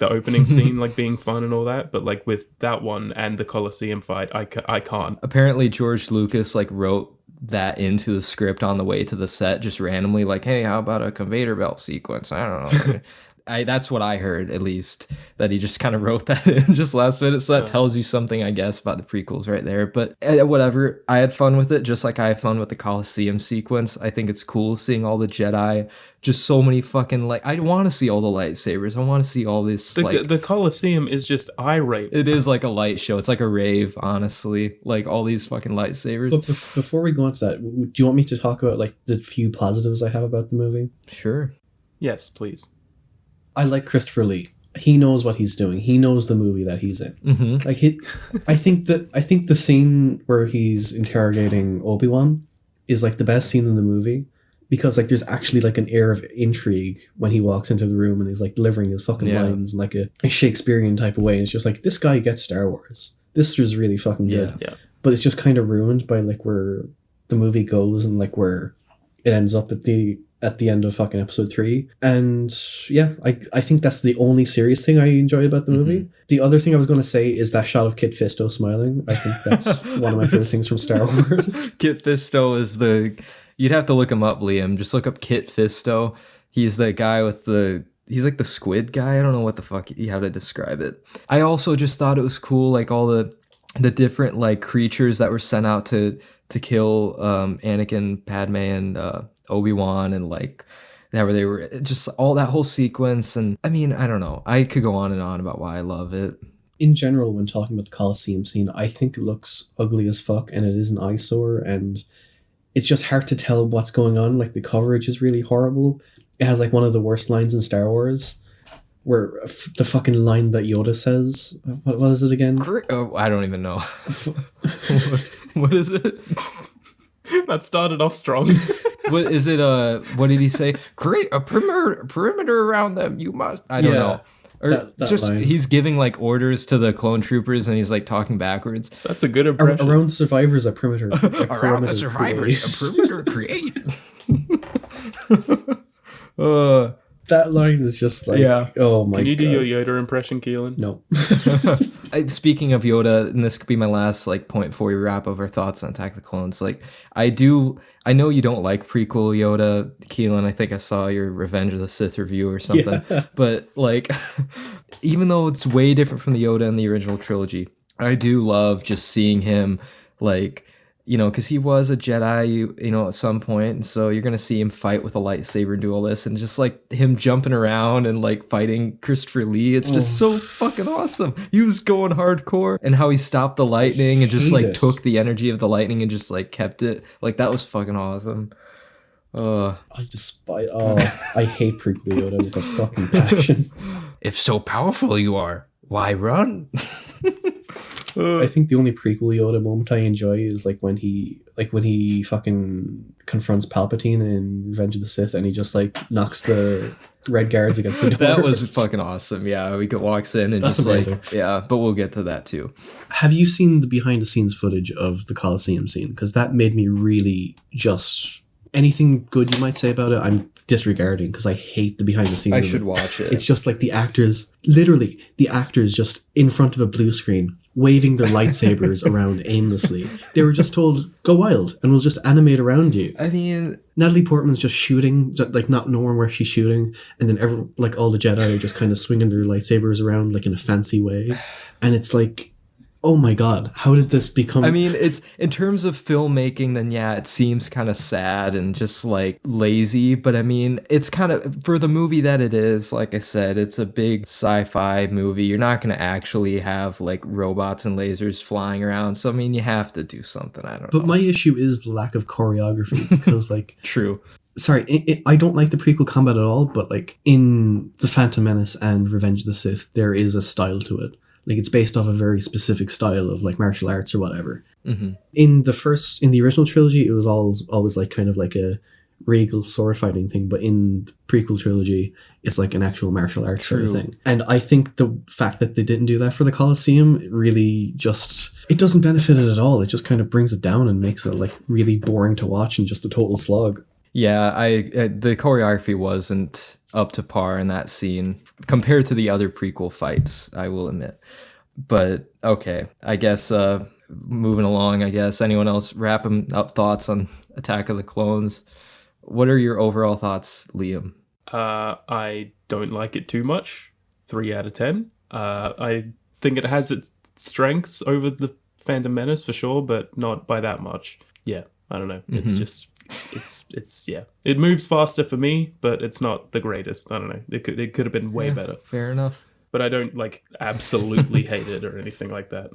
opening scene, like, being fun and all that, but, like, with that one and the Colosseum fight, I can't. Apparently George Lucas, like, wrote that into the script on the way to the set, just randomly, like, hey, how about a conveyor belt sequence? I don't know. That's what I heard, at least, that he just kind of wrote that in just last minute. So that tells you something, I guess, about the prequels right there. But whatever, I had fun with it, just like I had fun with the Colosseum sequence. I think it's cool seeing all the Jedi, just so many fucking, like, I want to see all the lightsabers. I want to see all this. The Colosseum is just eye rape. It is like a light show. It's like a rave, honestly. Like, all these fucking lightsabers. But before we go into that, do you want me to talk about, like, the few positives I have about the movie? Sure. Yes, please. I like Christopher Lee. He knows what he's doing. He knows the movie that he's in. Mm-hmm. Like, I think the scene where he's interrogating Obi-Wan is, like, the best scene in the movie, because, like, there's actually, like, an air of intrigue when he walks into the room and he's, like, delivering his fucking lines in, like, a Shakespearean type of way. And it's just like, this guy gets Star Wars. This was really fucking good. Yeah. But it's just kind of ruined by, like, where the movie goes and, like, where it ends up at the end of fucking episode 3. And yeah, I think that's the only serious thing I enjoy about the movie. The other thing I was going to say is that shot of Kit Fisto smiling. I think that's one of my favorite things from Star Wars. Kit Fisto is you'd have to look him up, Liam. Just look up Kit Fisto. He's the guy with he's like the squid guy. I don't know what the fuck, how to describe it. I also just thought it was cool, like, all the different, like, creatures that were sent out to kill Anakin, Padme, and Obi-Wan, and, like, where they were, just all that whole sequence. And I mean, I don't know, I could go on and on about why I love it. In general, when talking about the Colosseum scene, I think it looks ugly as fuck, and it is an eyesore, and it's just hard to tell what's going on. Like, the coverage is really horrible. It has, like, one of the worst lines in Star Wars, where the fucking line that Yoda says, what is it again? Oh, I don't even know. What is it? That started off strong. What is it? What did he say? Create a perimeter around them. You must. I don't know. Or that just line. He's giving, like, orders to the clone troopers, and he's, like, talking backwards. That's a good impression. Around the survivors, a perimeter. Around the survivors, a perimeter created. That line is just like, oh my god. Can you do your Yoda impression, Keelan? No. Speaking of Yoda, and this could be my last, like, point before we wrap up our thoughts on Attack of the Clones. Like, I know you don't like prequel Yoda, Keelan. I think I saw your Revenge of the Sith review or something. Yeah. But, like, even though it's way different from the Yoda in the original trilogy, I do love just seeing him, like, you know, because he was a Jedi, you know, at some point, and so you're gonna see him fight with a lightsaber and do all this, and just, like, him jumping around and, like, fighting Christopher Lee. It's just so fucking awesome. He was going hardcore, and how he stopped the lightning and just, like, took the energy of the lightning and just, like, kept it. Like, that was fucking awesome. I hate prequel Yoda with a fucking passion. If so powerful you are, why run? I think the only prequel Yoda moment I enjoy is like when he fucking confronts Palpatine in Revenge of the Sith, and he just like knocks the Red Guards against the door. That was fucking awesome. Yeah, he walks in and That's just amazing. like, yeah, but we'll get to that too. Have you seen the behind the scenes footage of the Coliseum scene? Because that made me really just anything good you might say about it, I'm disregarding because I hate the behind the scenes. I should watch it. It's just like the actors just in front of a blue screen waving their lightsabers around aimlessly. They were just told, go wild and we'll just animate around you. I mean, Natalie Portman's just shooting, like not knowing where she's shooting, and then all the Jedi are just kind of swinging their lightsabers around like in a fancy way. And it's like, oh my god, how did this become... I mean, it's in terms of filmmaking, then yeah, it seems kind of sad and just like lazy, but I mean, it's kind of, for the movie that it is, like I said, it's a big sci-fi movie. You're not going to actually have like robots and lasers flying around, so I mean, you have to do something, I don't know. But my issue is the lack of choreography, because like... True. Sorry, I don't like the prequel combat at all, but like in The Phantom Menace and Revenge of the Sith, there is a style to it. Like it's based off a very specific style of like martial arts or whatever. Mm-hmm. In the original trilogy, it was always like kind of like a regal sword fighting thing, but in the prequel trilogy, it's like an actual martial arts sort of thing. And I think the fact that they didn't do that for the Colosseum really just, it doesn't benefit it at all. It just kind of brings it down and makes it like really boring to watch and just a total slog. Yeah, the choreography wasn't up to par in that scene compared to the other prequel fights, I will admit. But okay, I guess moving along, I guess anyone else wrapping up thoughts on Attack of the Clones? What are your overall thoughts, Liam? I don't like it too much. 3 out of 10. I think it has its strengths over the Phantom Menace for sure, but not by that much. Yeah, I don't know. Mm-hmm. It's just it's yeah. It moves faster for me, but it's not the greatest. I don't know. It could have been way better. Fair enough. But I don't like absolutely hate it or anything like that.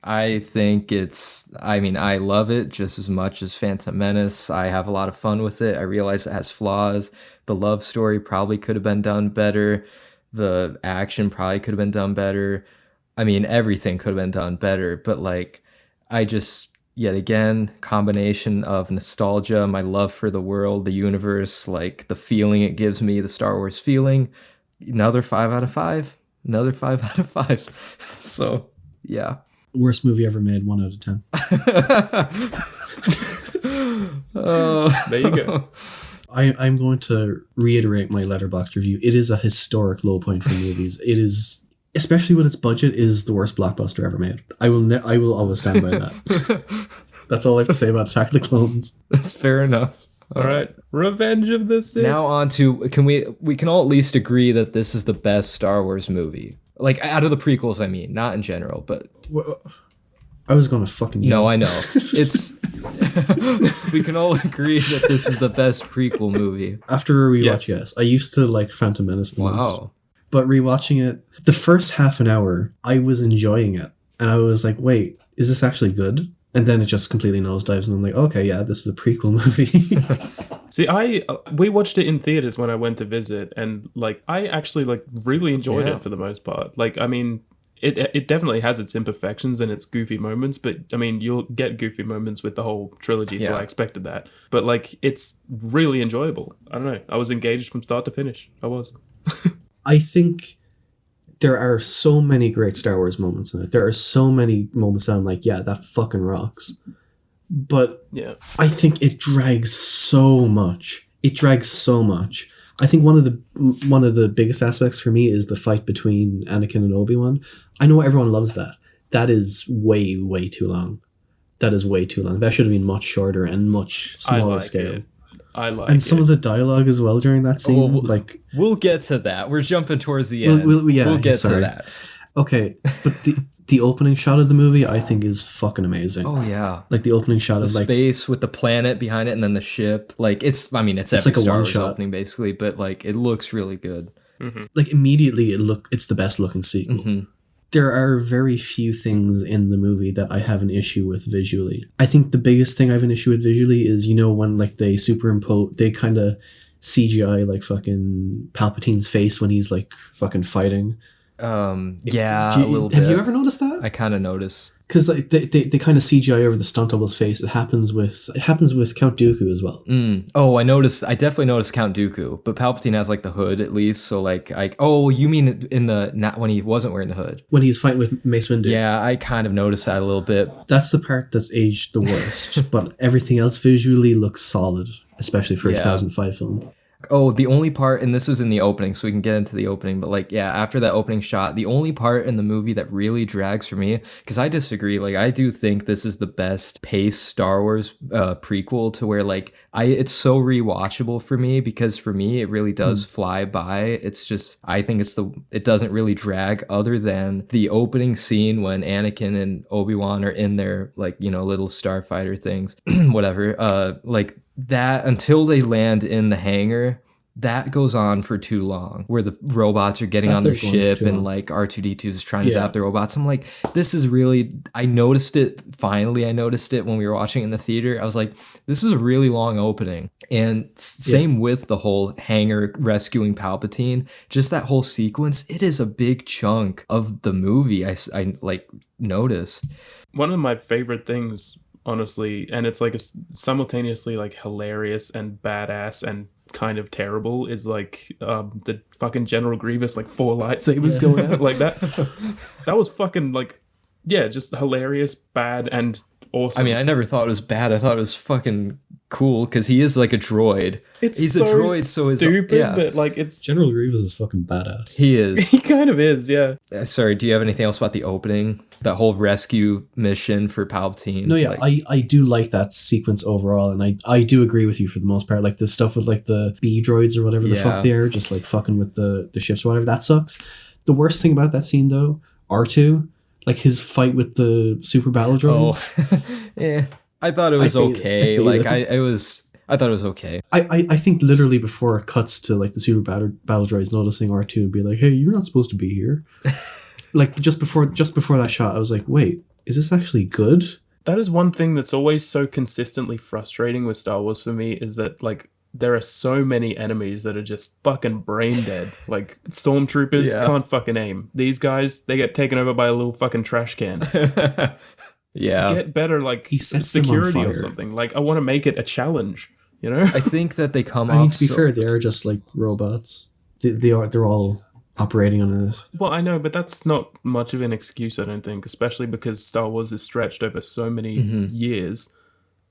I think I love it just as much as Phantom Menace. I have a lot of fun with it. I realize it has flaws. The love story probably could have been done better. The action probably could have been done better. I mean, everything could have been done better, but like, I just, yet again, combination of nostalgia, my love for the world, the universe, like the feeling it gives me, the Star Wars feeling. Another 5 out of 5. Another 5 out of 5. So, yeah. Worst movie ever made, 1 out of 10. There you go. I'm going to reiterate my Letterboxd review. It is a historic low point for movies. It is, especially with its budget, is the worst blockbuster ever made. I will always stand by that. That's all I have to say about Attack of the Clones. That's fair enough. All right, Revenge of the Sith. Now on to, we can all at least agree that this is the best Star Wars movie. Like, out of the prequels, I mean, not in general, but... I was going to fucking... No, I know. It's... we can all agree that this is the best prequel movie. After a rewatch, yes. I used to like Phantom Menace the most. But rewatching it, the first half an hour, I was enjoying it. And I was like, wait, is this actually good? And then it just completely nosedives, and I'm like, okay, yeah, this is a prequel movie. See, we watched it in theaters when I went to visit, and like I actually like really enjoyed it for the most part. Like, I mean, it definitely has its imperfections and its goofy moments, but I mean, you'll get goofy moments with the whole trilogy, so I expected that. But like, it's really enjoyable. I don't know. I was engaged from start to finish. I was. I think there are so many great Star Wars moments in it. There are so many moments that I'm like, yeah, that fucking rocks. But yeah, I think it drags so much. I think one of the biggest aspects for me is the fight between Anakin and Obi-Wan. I know everyone loves that. That is way, way too long. That should have been much shorter and much smaller scale. And some of the dialogue as well during that scene, we'll get to that. We're jumping towards the end. We'll get to that. Okay, but the opening shot of the movie, I think, is fucking amazing. Oh yeah, like the opening shot of space with the planet behind it and then the ship. Like it's every like a Star Wars opening basically, but like it looks really good. Mm-hmm. Like immediately, it's the best looking sequel. Mm-hmm. There are very few things in the movie that I have an issue with visually. I think the biggest thing I have an issue with visually is, when like they kind of CGI like fucking Palpatine's face when he's like fucking fighting. Yeah, a little bit. Have you ever noticed that? I kind of noticed. Because like, they kind of CGI over the stunt double's face. It happens with Count Dooku as well. Oh, I definitely noticed Count Dooku, but Palpatine has like the hood at least. So like, you mean in the not when he wasn't wearing the hood? When he's fighting with Mace Windu. Yeah, I kind of noticed that a little bit. That's the part that's aged the worst, but everything else visually looks solid, especially for a 2005 film. Oh, the only part, and this is in the opening, so we can get into the opening, but like, yeah, after that opening shot, the only part in the movie that really drags for me, because I disagree, like, I do think this is the best paced Star Wars prequel to where, like, it's so rewatchable for me, because for me, it really does fly by. It's just, I think it doesn't really drag, other than the opening scene when Anakin and Obi-Wan are in their, like, you know, little starfighter things, whatever, like, that until they land in the hangar, that goes on for too long, where the robots are getting on their ship and like R2-D2 is trying to zap the robots. I'm like, this is really, I noticed it when we were watching it in the theater. I was like, this is a really long opening. And same with the whole hangar rescuing Palpatine, just that whole sequence, it is a big chunk of the movie. I like noticed. One of my favorite things, honestly, and it's like simultaneously like hilarious and badass and kind of terrible, is like the fucking General Grievous like 4 lightsabers going out like that. That was fucking like, yeah, just hilarious, bad, and awesome. I mean, I never thought it was bad. I thought it was fucking cool because he is like a droid. He's so a droid, so stupid, but like it's General Grievous is fucking badass. He is. He kind of is, yeah. Sorry, do you have anything else about the opening? That whole rescue mission for Palpatine? No, yeah, like, I do like that sequence overall, and I do agree with you for the most part. Like the stuff with like the B droids or whatever the fuck they are, just like fucking with the ships or whatever, that sucks. The worst thing about that scene though, R2, like his fight with the super battle droids. Oh, yeah. I thought it was okay. Like I thought it was okay. I think literally before it cuts to like the super battle droids noticing R2 and be like, "Hey, you're not supposed to be here." Like just before that shot, I was like, "Wait, is this actually good?" That is one thing that's always so consistently frustrating with Star Wars for me, is that like there are so many enemies that are just fucking brain dead. Like stormtroopers can't fucking aim. These guys, they get taken over by a little fucking trash can. Yeah. Get better like security or something. Like I want to make it a challenge, you know? I think that they come off. I mean, to be fair, they are just like robots. They're all operating on this. Well, I know, but that's not much of an excuse, I don't think, especially because Star Wars is stretched over so many years.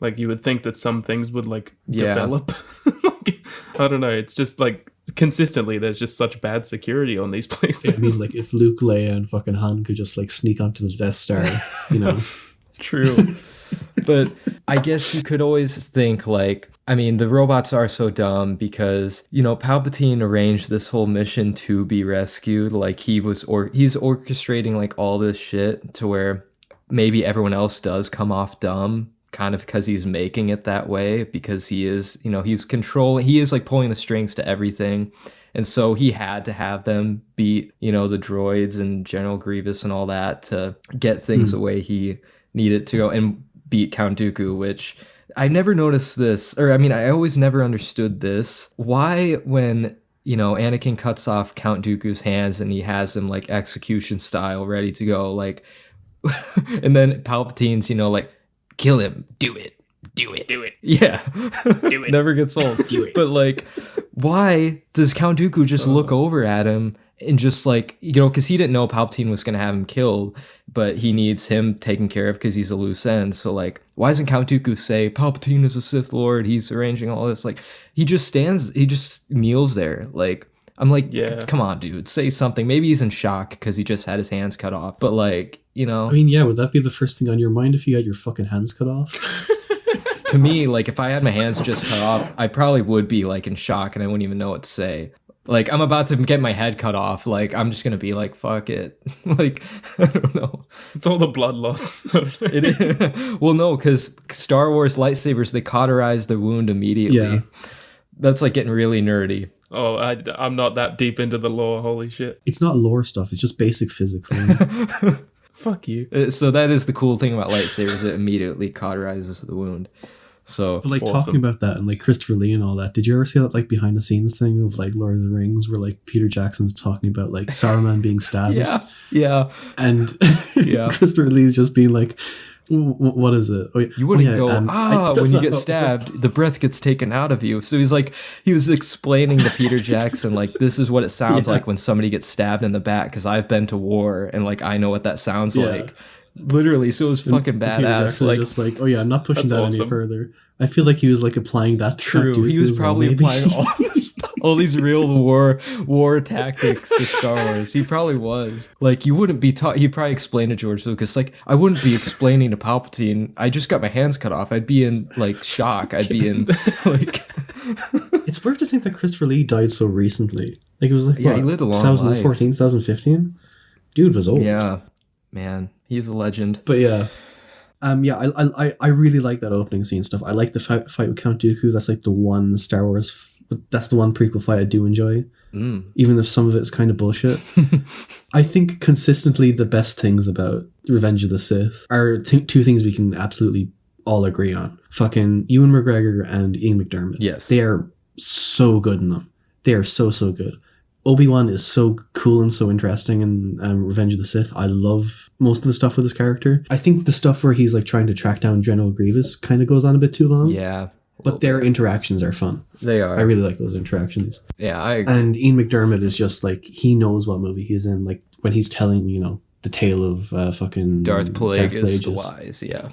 Like you would think that some things would like develop. Like, I don't know. It's just like consistently there's just such bad security on these places. Yeah, I mean, like if Luke, Leia, and fucking Han could just like sneak onto the Death Star, you know. True. But I guess you could always think like, I mean, the robots are so dumb because, you know, Palpatine arranged this whole mission to be rescued. Like he's orchestrating like all this shit to where maybe everyone else does come off dumb, kind of because he's making it that way, because he is, you know, he is like pulling the strings to everything. And so he had to have them beat, you know, the droids and General Grievous and all that to get things the way he needed to go and beat Count Dooku, which I never noticed this, or I mean, I always never understood this. Why, when, you know, Anakin cuts off Count Dooku's hands and he has him like execution style ready to go, like, and then Palpatine's, you know, like, kill him, do it. Yeah. Do it. Never gets old. Do it. But like, why does Count Dooku just look over at him and just like, you know, because he didn't know Palpatine was going to have him killed, but he needs him taken care of because he's a loose end. So like, why doesn't Count Dooku say Palpatine is a Sith Lord? He's arranging all this. Like, he just kneels there. Like, I'm like, come on, dude, say something. Maybe he's in shock because he just had his hands cut off. But like, you know, I mean, yeah, would that be the first thing on your mind if you had your fucking hands cut off? To me, like, if I had my hands just cut off, I probably would be like in shock and I wouldn't even know what to say. Like, I'm about to get my head cut off. Like, I'm just going to be like, fuck it. Like, I don't know. It's all the blood loss. It is. Well, no, because Star Wars lightsabers, they cauterize the wound immediately. Yeah. That's like getting really nerdy. Oh, I'm not that deep into the lore. Holy shit. It's not lore stuff. It's just basic physics. Fuck you. So that is the cool thing about lightsabers. It immediately cauterizes the wound. So, but like awesome. talking about that and like Christopher Lee and all that, did you ever see that like behind the scenes thing of like Lord of the Rings where like Peter Jackson's talking about like Saruman being stabbed? yeah. And Yeah. Christopher Lee's just being like, what is it? Oh, You wouldn't go, when you get not- stabbed, the breath gets taken out of you. So he was explaining to Peter Jackson, like, this is what it sounds like when somebody gets stabbed in the back, because I've been to war, and, like, I know what that sounds like. Literally, so it was fucking badass. Peter Jackson like, just like, oh yeah, I'm not pushing That's that awesome. any further. I feel like he was like applying that to that true. dude He was as well, probably maybe. applying all these real war tactics to Star Wars. He probably was. Like, you wouldn't be taught. He probably explained to George Lucas, like, I wouldn't be explaining to Palpatine, I just got my hands cut off. I'd be in, like, shock. I'd be in, like... It's weird to think that Christopher Lee died so recently. Like, it was like, Yeah, he lived a long 2014, 2015? Dude was old. Yeah. Man, he's a legend. But yeah. I really like that opening scene stuff. I like the fight with Count Dooku. That's like the one Star Wars... That's the one prequel fight I do enjoy. Even if some of it's kind of bullshit. I think consistently the best things about Revenge of the Sith are two things we can absolutely all agree on. Fucking Ewan McGregor and Ian McDermott. Yes. They are so good in them. They are so good. Obi-Wan is so cool and so interesting in Revenge of the Sith. I love most of the stuff with his character. I think the stuff where he's like trying to track down General Grievous kind of goes on a bit too long. Yeah. But their interactions are fun. They are. I really like those interactions. Yeah, I agree. And Ian McDermott is just like, he knows what movie he's in. Like when he's telling, you know, the tale of fucking Darth Plagueis the Wise, yeah.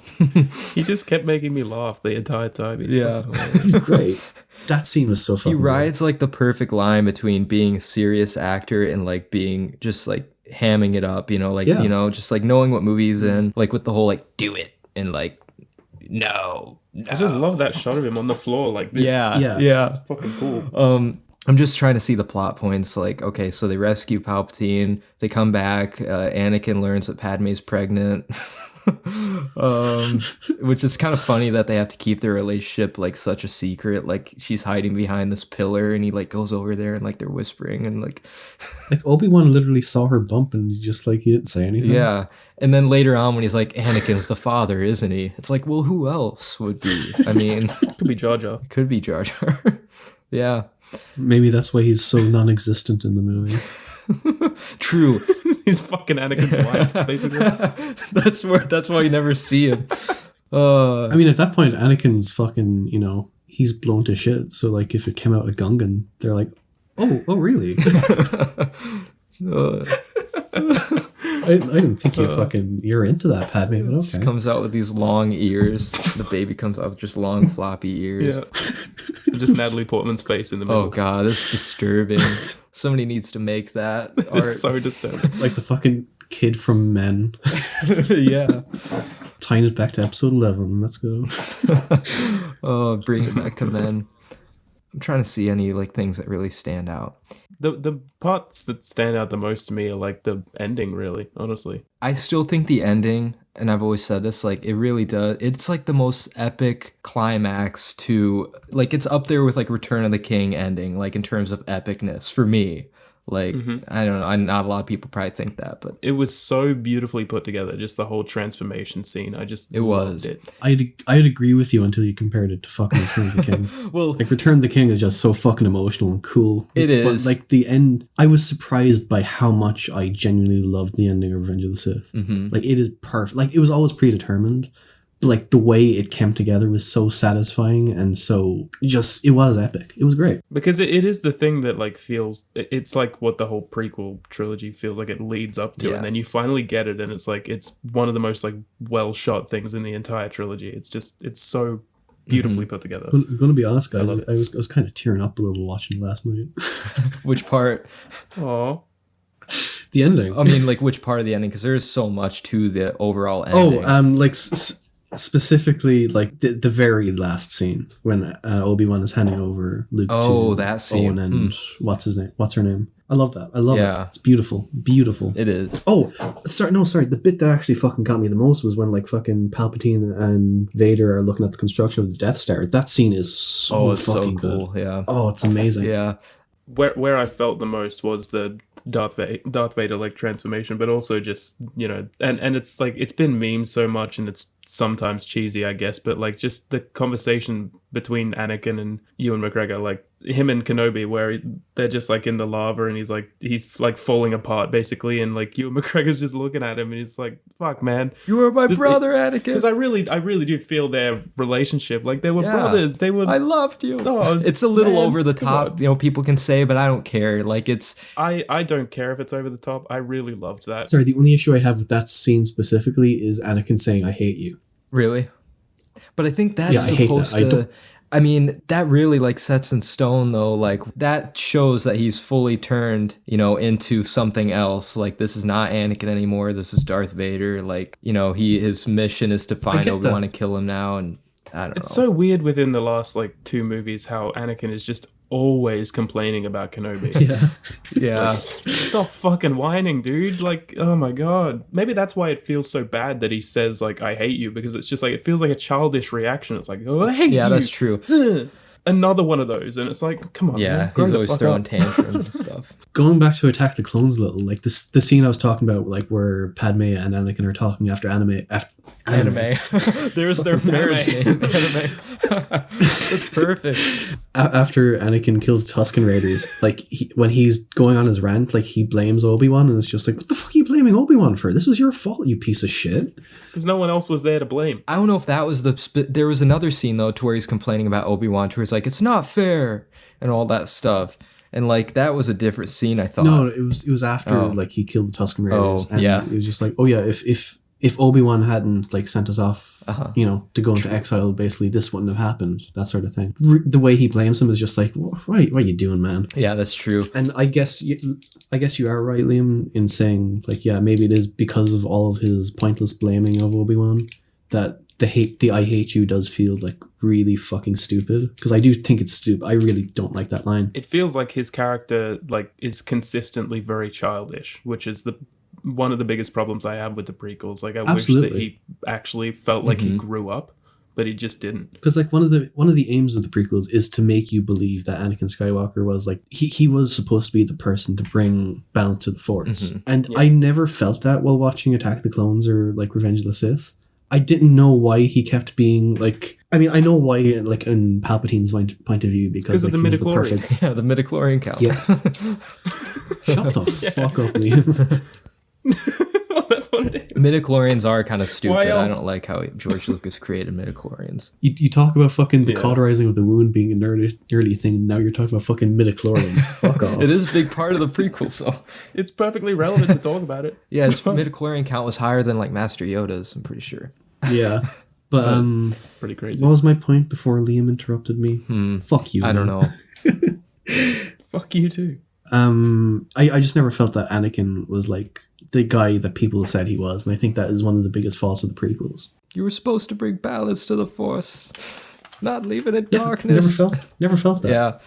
He just kept making me laugh the entire time. He's great. That scene was so fucking He rides like the perfect line between being a serious actor and like being just like hamming it up, you know, like, you know, just like knowing what movie he's in, like with the whole like, do it, and like, no. I just love that shot of him on the floor like this. Yeah. It's fucking cool. I'm just trying to see the plot points. Like, okay, so they rescue Palpatine. They come back. Anakin learns that Padme's pregnant. Which is kind of funny that they have to keep their relationship like such a secret. Like she's hiding behind this pillar, and he like goes over there and like they're whispering and like Obi-Wan literally saw her bump and he didn't say anything. Yeah. And then later on when he's like, Anakin's the father, isn't he? It's like, well, who else would be? I mean, Could be Jar Jar. it could be Jar Jar. Yeah. Maybe that's why he's so non-existent in the movie. True. He's fucking Anakin's wife, basically. That's why you never see him. I mean, at that point, Anakin's fucking, you know, he's blown to shit. So, like, if it came out with Gungan, they're like, oh, really? I didn't think you're into that, Padme, but okay. Comes out with these long ears. The baby comes out with just long floppy ears. Yeah. Just Natalie Portman's face in the middle. Oh god, this is disturbing. Somebody needs to make that art. It's so disturbing. Like the fucking kid from Men. Yeah. Tying it back to episode 11. Let's go. Oh, bring it back to Men. I'm trying to see any like things that really stand out. The parts that stand out the most to me are like the ending, really, honestly. I still think the ending, and I've always said this, like it really does. It's like the most epic climax to, like it's up there with like Return of the King ending, like in terms of epicness for me. Like, I don't know, not a lot of people probably think that, but it was so beautifully put together, just the whole transformation scene. I just loved it. I'd agree with you until you compared it to fucking Return of the King. Well, like Return of the King is just so fucking emotional and cool. It is. But like the end, I was surprised by how much I genuinely loved the ending of Revenge of the Sith. Like it is perfect. Like it was always predetermined. Like the way it came together was so satisfying and so just it was epic. It was great because it is the thing that like feels it's like what the whole prequel trilogy feels like it leads up to, and then you finally get it, and it's like it's one of the most like well shot things in the entire trilogy. It's so beautifully put together. I'm gonna be honest, guys. I was kind of tearing up a little watching last night. Which part? Oh, the ending. I mean, like which part of the ending? Because there is so much to the overall ending. Like. Specifically, like the very last scene when Obi-Wan is handing over Luke to that scene. Owen and what's her name? I love that. I love it. It's beautiful. It is. Oh, sorry. The bit that actually fucking got me the most was when like fucking Palpatine and Vader are looking at the construction of the Death Star. That scene is so fucking cool. good. Yeah. Oh, it's amazing. Yeah. Where I felt the most was the Darth Vader like transformation, but also just, you know, and it's like it's been memed so much and it's sometimes cheesy, I guess, but like just the conversation between Anakin and Ewan McGregor, like him and Kenobi, where they're just like in the lava and he's like falling apart basically, and like Ewan McGregor's just looking at him and he's like, "Fuck, man, you are my brother, Anakin." Because I really do feel their relationship, like they were brothers. They were. I loved you. Oh, it's a little over the top, you know. People can say, but I don't care. Like it's. I don't care if it's over the top. I really loved that. Sorry, the only issue I have with that scene specifically is Anakin saying, "I hate you." Really? But I think that's supposed to... I mean, that really like sets in stone though. Like that shows that he's fully turned, you know, into something else. Like this is not Anakin anymore. This is Darth Vader. Like, you know, his mission is to find Obi-Wan and kill him now. And I don't know. It's so weird within the last like 2 movies how Anakin is just always complaining about Kenobi. Yeah. Stop fucking whining, dude. Like, oh my god. Maybe that's why it feels so bad that he says like, "I hate you," because it's just like it feels like a childish reaction. It's like, "Oh, I hate you." Yeah, that's true. Another one of those, and it's like, come on. Yeah, man, he's always throwing tantrums and stuff. Going back to Attack the Clones a little, like the scene I was talking about, like where Padme and Anakin are talking after anime. There's their marriage name. Anime. That's perfect. After Anakin kills Tusken Raiders, like when he's going on his rant, like he blames Obi-Wan, and it's just like, what the fuck are you blaming Obi-Wan for? This was your fault, you piece of shit. Because no one else was there to blame. I don't know if that was there was another scene though to where he's complaining about Obi-Wan, to where he's like, "It's not fair," and all that stuff. And like that was a different scene, I thought. No, it was after like he killed the Tusken Raiders. And it was just like, oh yeah, if Obi-Wan hadn't like sent us off, you know, to go into exile, basically this wouldn't have happened. That sort of thing. The way he blames him is just like, what are you doing, man? Yeah, that's true. And I guess you are right, Liam, in saying like, yeah, maybe it is because of all of his pointless blaming of Obi-Wan that the "I hate you" does feel like really fucking stupid, because I do think it's stupid. I really don't like that line. It feels like his character like is consistently very childish, which is one of the biggest problems I have with the prequels. Like I wish that he actually felt like he grew up, but he just didn't. Because like one of the aims of the prequels is to make you believe that Anakin Skywalker was like he was supposed to be the person to bring balance to the Force, and I never felt that while watching Attack of the Clones or like Revenge of the Sith. I didn't know why he kept being like... I mean, I know why, like, in Palpatine's point of view, because like, of the midichlorians. Yeah, the midichlorian count. Yeah. Shut the fuck up, Liam. That's what it is. Midichlorians are kind of stupid. I don't like how George Lucas created midichlorians. You talk about fucking the cauterizing of the wound being an early thing, now you're talking about fucking midichlorians. Fuck off. It is a big part of the prequel, so... It's perfectly relevant to talk about it. Yeah, his midichlorian count was higher than, like, Master Yoda's, I'm pretty sure. Yeah. But, pretty crazy. What was my point before Liam interrupted me? Fuck you, I don't know. Fuck you, too. I just never felt that Anakin was, like, the guy that people said he was, and I think that is one of the biggest faults of the prequels. You were supposed to bring balance to the Force, not leave it in darkness. Never felt that. Yeah.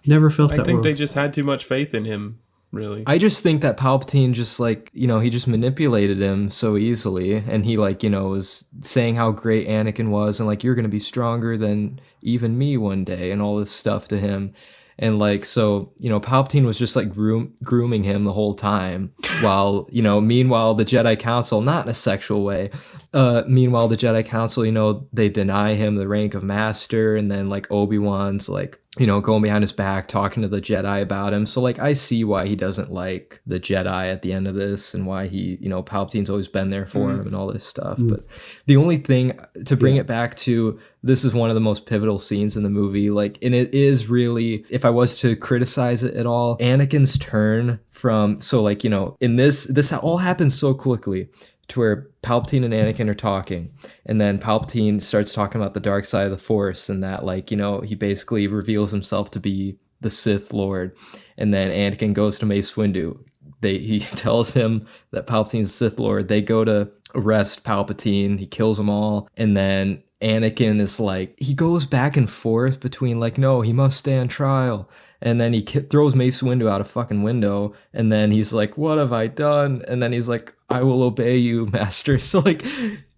Never felt that. I think they just had too much faith in him, really. I just think that Palpatine just, like, you know, he just manipulated him so easily, and he, like, you know, was saying how great Anakin was, and, like, you're going to be stronger than even me one day, and all this stuff to him. And, like, so, you know, Palpatine was just, like, grooming him the whole time, while, you know, meanwhile, the Jedi Council, not in a sexual way, meanwhile, the Jedi Council, you know, they deny him the rank of Master, and then, like, Obi-Wan's, like, you know, going behind his back, talking to the Jedi about him. So, like, I see why he doesn't like the Jedi at the end of this, and why he, you know, Palpatine's always been there for him and all this stuff. But the only thing, to bring it back to, this is one of the most pivotal scenes in the movie, like, and it is really, if I was to criticize it at all, Anakin's turn from, so, like, you know, in this all happens so quickly, to where Palpatine and Anakin are talking, and then Palpatine starts talking about the dark side of the Force, and that, like, you know, he basically reveals himself to be the Sith Lord, and then Anakin goes to Mace Windu. He tells him that Palpatine's the Sith Lord. They go to arrest Palpatine. He kills them all, and then Anakin is like, he goes back and forth between, like, no, he must stand trial. And then he throws Mace Windu out a fucking window. And then he's like, what have I done? And then he's like, I will obey you, master. So, like,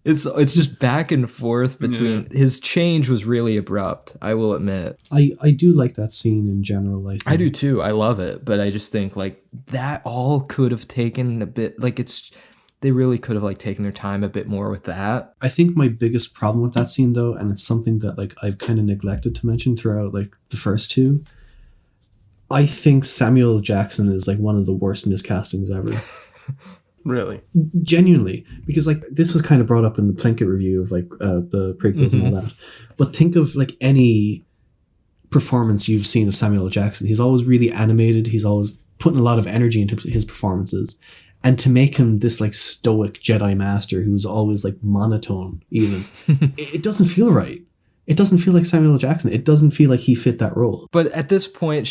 It's just back and forth between his change was really abrupt, I will admit. I do like that scene in general. I do too. I love it, but I just think like that all could have taken a bit like they really could have like taken their time a bit more with that. I think my biggest problem with that scene though, and it's something that like I've kind of neglected to mention throughout like the first two, I think Samuel Jackson is like one of the worst miscastings ever. Really? Genuinely, because like this was kind of brought up in the Plinkett review of like the prequels and all that. But think of like any performance you've seen of Samuel L. Jackson. He's always really animated. He's always putting a lot of energy into his performances. And to make him this like stoic Jedi master who's always like monotone, even it doesn't feel right. It doesn't feel like Samuel L. Jackson. It doesn't feel like he fit that role. But at this point,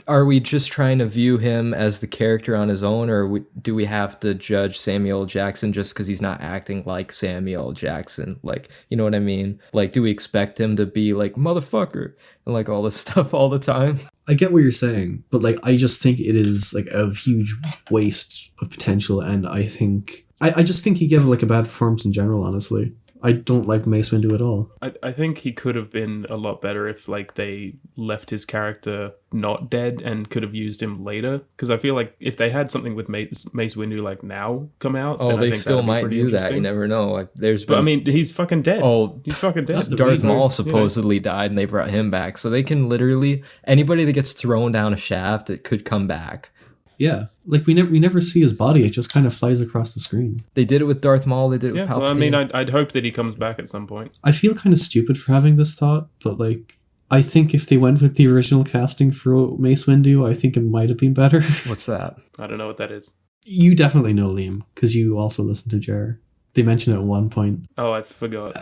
are we just trying to view him as the character on his own, or do we have to judge Samuel L. Jackson just because he's not acting like Samuel L. Jackson? Like, you know what I mean? Like, do we expect him to be like, motherfucker, and like all this stuff all the time? I get what you're saying, but like, I just think it is like a huge waste of potential, and I just think he gave like a bad performance in general, honestly. I don't like Mace Windu at all. I think he could have been a lot better if like they left his character not dead and could have used him later. Because I feel like if they had something with Mace Windu like now come out, then they still might do that. You never know. But I mean, he's fucking dead. He's fucking dead. Darth Maul supposedly died, and they brought him back, so they can literally anybody that gets thrown down a shaft, it could come back. Yeah, like we never see his body; it just kind of flies across the screen. They did it with Darth Maul. They did it with Palpatine. Well, I mean, I'd hope that he comes back at some point. I feel kind of stupid for having this thought, but like, I think if they went with the original casting for Mace Windu, I think it might have been better. What's that? I don't know what that is. You definitely know, Liam, because you also listen to Jar. They mentioned it at one point. Oh, I forgot.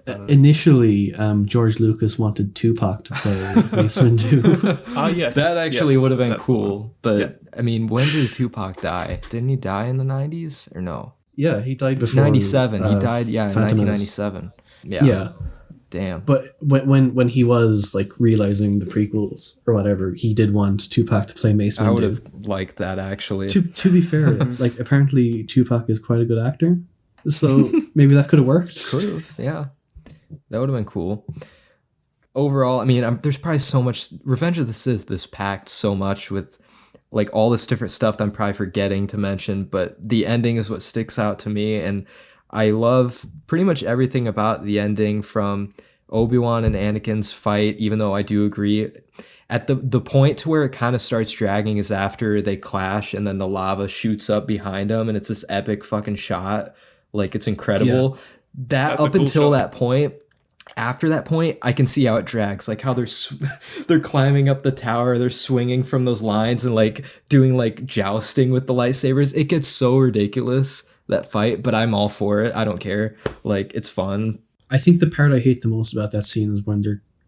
Initially, George Lucas wanted Tupac to play Mace Windu. Yes. That actually would have been cool. But, I mean, when did Tupac die? Didn't he die in the 90s? Or no? Yeah, he died before... 97. He died, in Phantom 1997. Menace. Yeah. Damn. But when he was, like, realizing the prequels or whatever, he did want Tupac to play Mace Windu. I would have liked that, actually. To be fair, like, apparently Tupac is quite a good actor. So maybe that could have worked. Could have, yeah. That would have been cool. Overall, I mean, there's probably so much... Revenge of the Sith is packed so much with like all this different stuff that I'm probably forgetting to mention, but the ending is what sticks out to me, and I love pretty much everything about the ending, from Obi-Wan and Anakin's fight, even though I do agree... At the point to where it kind of starts dragging is after they clash and then the lava shoots up behind them, and it's this epic fucking shot. Like, it's incredible. Yeah. That's up until that point. After that point, I can see how it drags. Like how they're climbing up the tower, they're swinging from those lines and like doing like jousting with the lightsabers. It gets so ridiculous, that fight, but I'm all for it. I don't care. Like, it's fun. I think the part I hate the most about that scene is when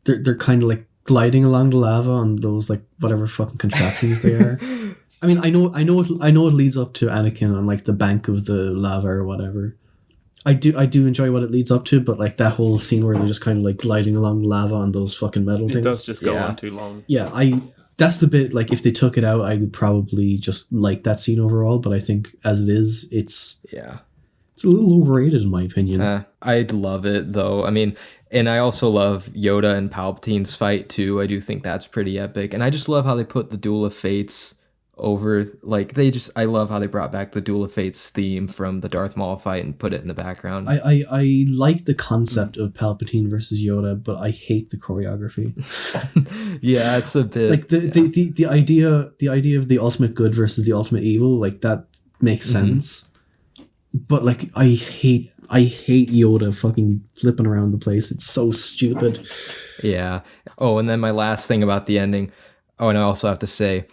they're kind of like gliding along the lava on those like whatever fucking contraptions they are. I mean, I know it leads up to Anakin on like the bank of the lava or whatever. I do enjoy what it leads up to, but like that whole scene where they're just kind of like gliding along lava on those fucking metal things. It does just go on too long. Yeah, that's the bit, like, if they took it out, I would probably just like that scene overall, but I think as it is, it's a little overrated in my opinion. I'd love it though. I mean, and I also love Yoda and Palpatine's fight too. I do think that's pretty epic, and I just love how they put the Duel of Fates over, like, I love how they brought back the Duel of Fates theme from the Darth Maul fight and put it in the background. I like the concept of Palpatine versus Yoda, but I hate the choreography. Yeah, it's a bit like the idea of the ultimate good versus the ultimate evil, like that makes sense. But like I hate Yoda fucking flipping around the place. It's so stupid. Yeah. Oh, and then my last thing about the ending. Oh, and I also have to say,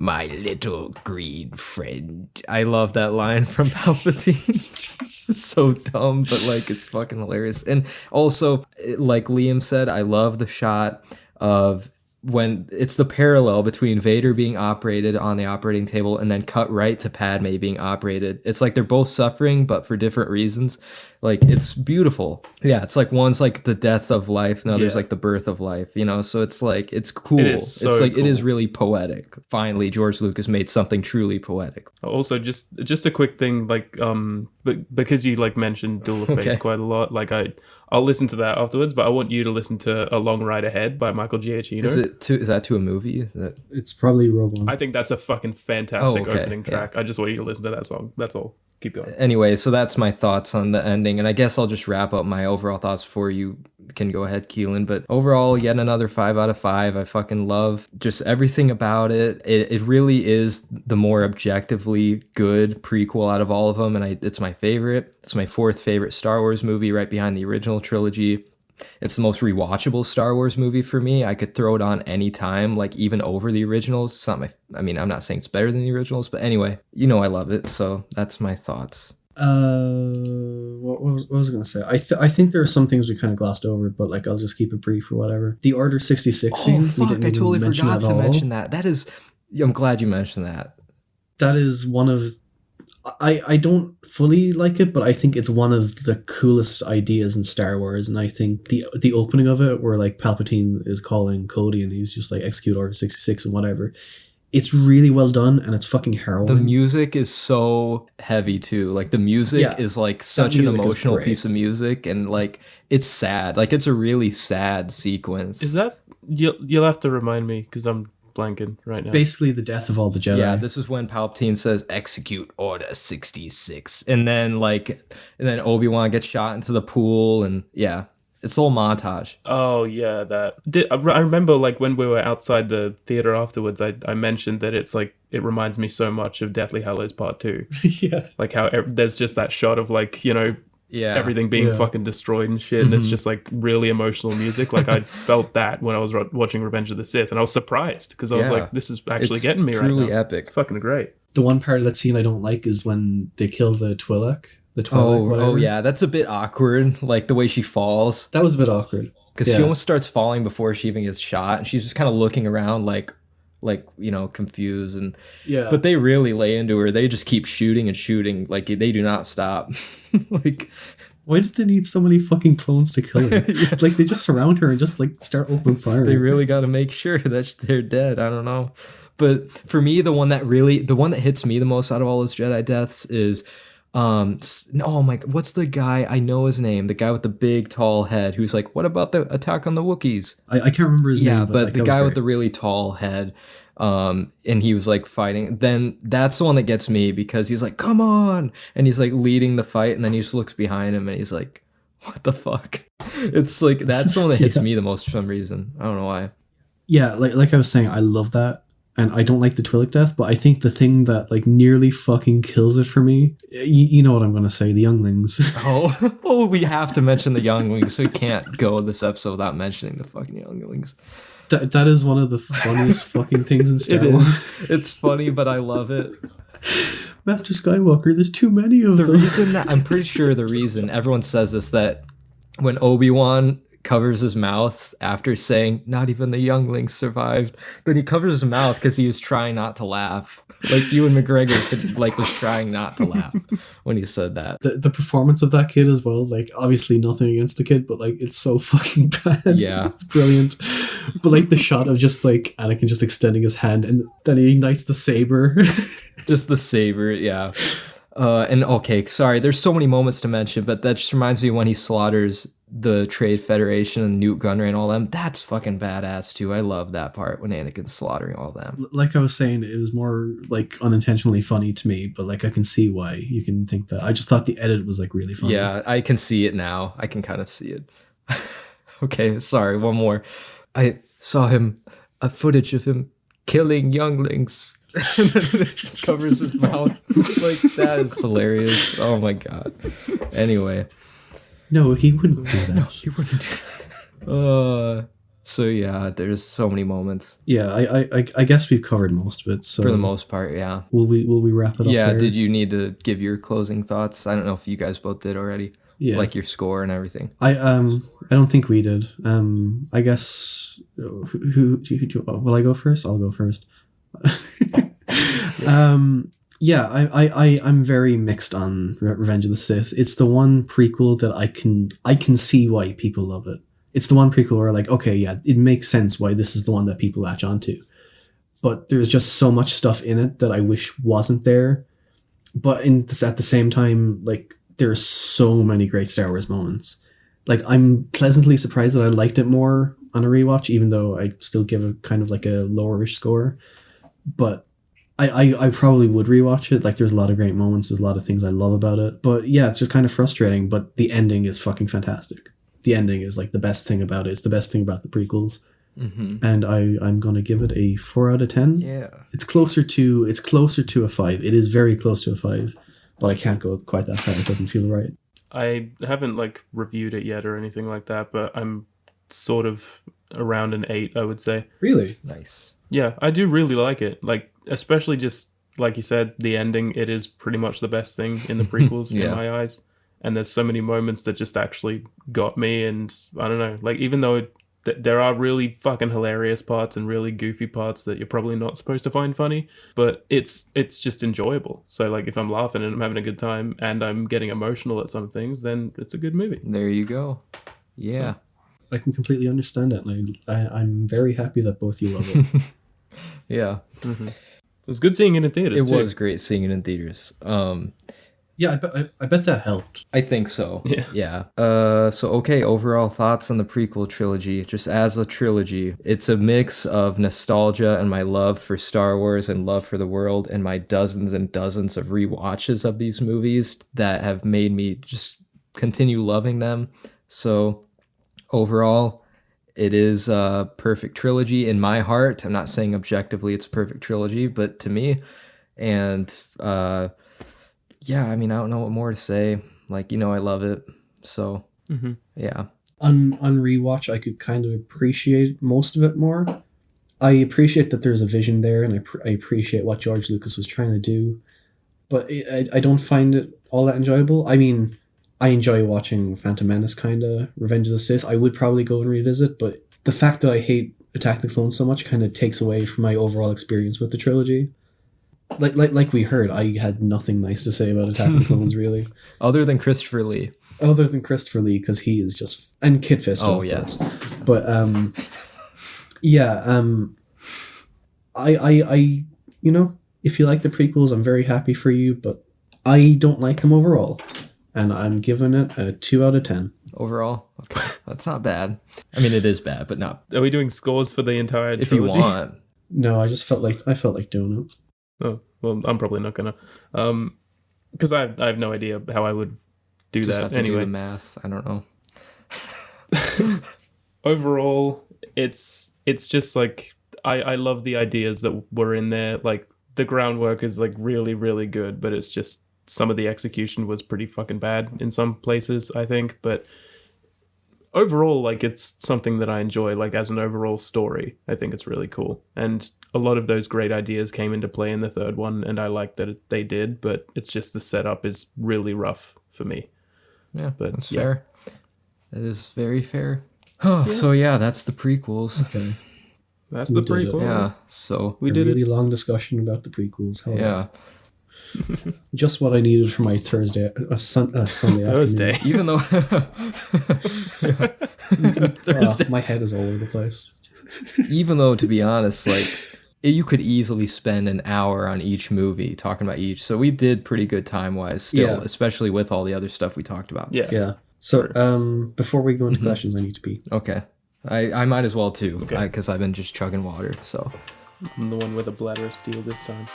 my little green friend. I love that line from Palpatine. So dumb, but like it's fucking hilarious. And also, like Liam said, I love the shot of when it's the parallel between Vader being operated on the operating table and then cut right to Padme being operated. It's like they're both suffering, but for different reasons. Like, it's beautiful. Yeah, it's like one's like the death of life, and others like the birth of life, you know? So it's like, it's cool. It is so it's like, cool. It is really poetic. Finally, George Lucas made something truly poetic. Also, just a quick thing, like, because you like mentioned Duel of Fates quite a lot, like I'll listen to that afterwards, but I want you to listen to A Long Ride Ahead by Michael Giacchino. Is that to a movie? It's probably Rogue One. I think that's a fucking fantastic opening track. I just want you to listen to that song. That's all. Keep going. Anyway, so that's my thoughts on the ending, and I guess I'll just wrap up my overall thoughts before you can go ahead, Keelan. But overall, yet another 5 out of 5. I fucking love just everything about it. It really is the more objectively good prequel out of all of them, and it's my favorite. It's my 4th favorite Star Wars movie, right behind the original trilogy. It's the most rewatchable Star Wars movie for me. I could throw it on any time, like even over the originals. It's not I'm not saying it's better than the originals, but anyway, you know I love it, so that's my thoughts. What was I gonna say? I think there are some things we kind of glossed over, but like I'll just keep it brief or whatever. The Order 66 scene. Oh fuck! I totally forgot to mention that. I'm glad you mentioned that. That is one of. I don't fully like it, but I think it's one of the coolest ideas in Star Wars, and I think the opening of it, where like Palpatine is calling Cody and he's just like execute Order 66 and whatever, it's really well done and it's fucking harrowing. The music is so heavy too. Like the music is like such an emotional piece of music, and like it's sad. Like it's a really sad sequence. Is that you'll have to remind me because I'm blanking right now. Basically the death of all the Jedi. Yeah, this is when Palpatine says execute Order 66, and then Obi-Wan gets shot into the pool, and yeah, it's a whole montage. Oh yeah, I remember like when we were outside the theater afterwards, I mentioned that it's like it reminds me so much of Deathly Hallows Part 2. Yeah, like how there's just that shot of like, you know, everything being fucking destroyed and shit, and it's just like really emotional music. Like I felt that when I was watching Revenge of the Sith, and I was surprised because I was like, this is actually getting me right now. Truly epic. It's fucking great. The one part of that scene I don't like is when they kill the Twi'lek. Oh yeah, that's a bit awkward. Like the way she falls. That was a bit awkward because she almost starts falling before she even gets shot, and she's just kind of looking around like you know, confused, and but they really lay into her. They just keep shooting and shooting, like they do not stop. Like, why did they need so many fucking clones to kill her? Like they just surround her and just like start open fire. They really got to make sure that they're dead. I don't know, but for me, the one that hits me the most out of all those Jedi deaths is oh my, what's the guy? I know his name. The guy with the big tall head who's like, what about the attack on the Wookiees? I can't remember his name. Yeah, but the guy with the really tall head, and he was like fighting. Then that's the one that gets me because he's like, come on, and he's like leading the fight, and then he just looks behind him and he's like, what the fuck? It's like that's the one that hits me the most for some reason. I don't know why. Yeah, like I was saying, I love that. And I don't like the Twi'lek death, but I think the thing that like nearly fucking kills it for me, you know what I'm going to say, the younglings. Oh, we have to mention the younglings. We can't go this episode without mentioning the fucking younglings. That is one of the funniest fucking things in Star Wars. It's funny, but I love it. Master Skywalker, there's too many of them. I'm pretty sure the reason everyone says this, that when Obi-Wan covers his mouth after saying not even the younglings survived, then he covers his mouth because he was trying not to laugh. Like Ewan McGregor was trying not to laugh when he said that. The performance of that kid as well, like obviously nothing against the kid, but like it's so fucking bad. Yeah, it's brilliant. But like the shot of just like Anakin just extending his hand and then he ignites the saber. Just the saber, yeah. And okay, sorry, there's so many moments to mention, but that just reminds me when he slaughters the Trade Federation and Newt Gunray and all them. That's fucking badass too. I love that part when Anakin's slaughtering all them. Like I was saying, it was more like unintentionally funny to me, but like I can see why you can think that. I just thought the edit was like really funny. Yeah, I can see it now. I can kind of see it. Okay, sorry, one more. I saw a footage of him killing younglings. And then it just covers his mouth. Like, that is hilarious. Oh my god. Anyway. No, he wouldn't do that. No, he wouldn't do that. So yeah, there's so many moments. Yeah, I guess we've covered most of it. So for the most part, yeah. Will we wrap it up? Yeah, there? did you need to give your closing thoughts? I don't know if you guys both did already. Yeah. Like your score and everything. I don't think we did. I guess who will I go first? I'll go first. Yeah, I'm very mixed on Revenge of the Sith. It's the one prequel that I can see why people love it. It's the one prequel where like, okay, yeah, it makes sense why this is the one that people latch onto. But there's just so much stuff in it that I wish wasn't there. But at the same time, like there's so many great Star Wars moments. Like I'm pleasantly surprised that I liked it more on a rewatch, even though I still give it kind of like a lowerish score. But I probably would rewatch it. Like there's a lot of great moments, there's a lot of things I love about it. But yeah, it's just kind of frustrating. But the ending is fucking fantastic. The ending is like the best thing about it. It's the best thing about the prequels. Mm-hmm. And I'm gonna give it a 4 out of 10. Yeah, it's closer to a 5. It is very close to a 5, but I can't go quite that far. It doesn't feel right. I haven't like reviewed it yet or anything like that, but I'm sort of around an 8, I would say. Really? Nice. Yeah, I do really like it. Like, especially just like you said, the ending. It is pretty much the best thing in the prequels in my eyes. And there's so many moments that just actually got me. And I don't know, like even though there are really fucking hilarious parts and really goofy parts that you're probably not supposed to find funny, but it's just enjoyable. So like if I'm laughing and I'm having a good time and I'm getting emotional at some things, then it's a good movie. There you go. Yeah. So, I can completely understand that. And I'm very happy that both you love it. Yeah. Mm-hmm. It was good seeing it in theaters. It was great seeing it in theaters. Yeah, I bet that helped. I think so. Yeah. So okay, overall thoughts on the prequel trilogy. Just as a trilogy, it's a mix of nostalgia and my love for Star Wars and love for the world and my dozens and dozens of rewatches of these movies that have made me just continue loving them. So overall, it is a perfect trilogy in my heart. I'm not saying objectively it's a perfect trilogy, but to me, and yeah, I mean, I don't know what more to say. Like, I love it. So, yeah. On rewatch, I could kind of appreciate most of it more. I appreciate that there's a vision there, and I appreciate what George Lucas was trying to do. But I don't find it all that enjoyable. I mean, I enjoy watching Phantom Menace, kind of. Revenge of the Sith, I would probably go and revisit, but the fact that I hate Attack of the Clones so much kind of takes away from my overall experience with the trilogy. Like we heard, I had nothing nice to say about Attack of the Clones, really. Other than Christopher Lee. Because he is just... And Kit Fisto, oh, yes. But, yeah, I if you like the prequels, I'm very happy for you, but I don't like them overall. And I'm giving it a 2 out of 10. Overall? Okay. That's not bad. I mean, it is bad, but not... Are we doing scores for the entire trilogy? If you want. No, I felt like doing it. Oh, well, I'm probably not gonna. Because I have no idea how I would do just that have to anyway. Do the math. I don't know. Overall, it's just like... I love the ideas that were in there. Like, the groundwork is like really, really good, but it's just... Some of the execution was pretty fucking bad in some places, I think. But overall, like, it's something that I enjoy. Like, as an overall story, I think it's really cool. And a lot of those great ideas came into play in the third one, and I like that they did. But it's just the setup is really rough for me. Yeah, but that's fair. That is very fair. So yeah, that's the prequels. Okay. That's the prequels. Yeah, so we did a really long discussion about the prequels. Yeah. Just what I needed for my Sunday Thursday. afternoon. Even though my head is all over the place. Even though, to be honest, like you could easily spend an hour on each movie talking about each. So we did pretty good time-wise still, especially with all the other stuff we talked about. Yeah. So before we go into questions, I need to pee. Okay. I might as well too, because I've been just chugging water. So I'm the one with a bladder of steel this time.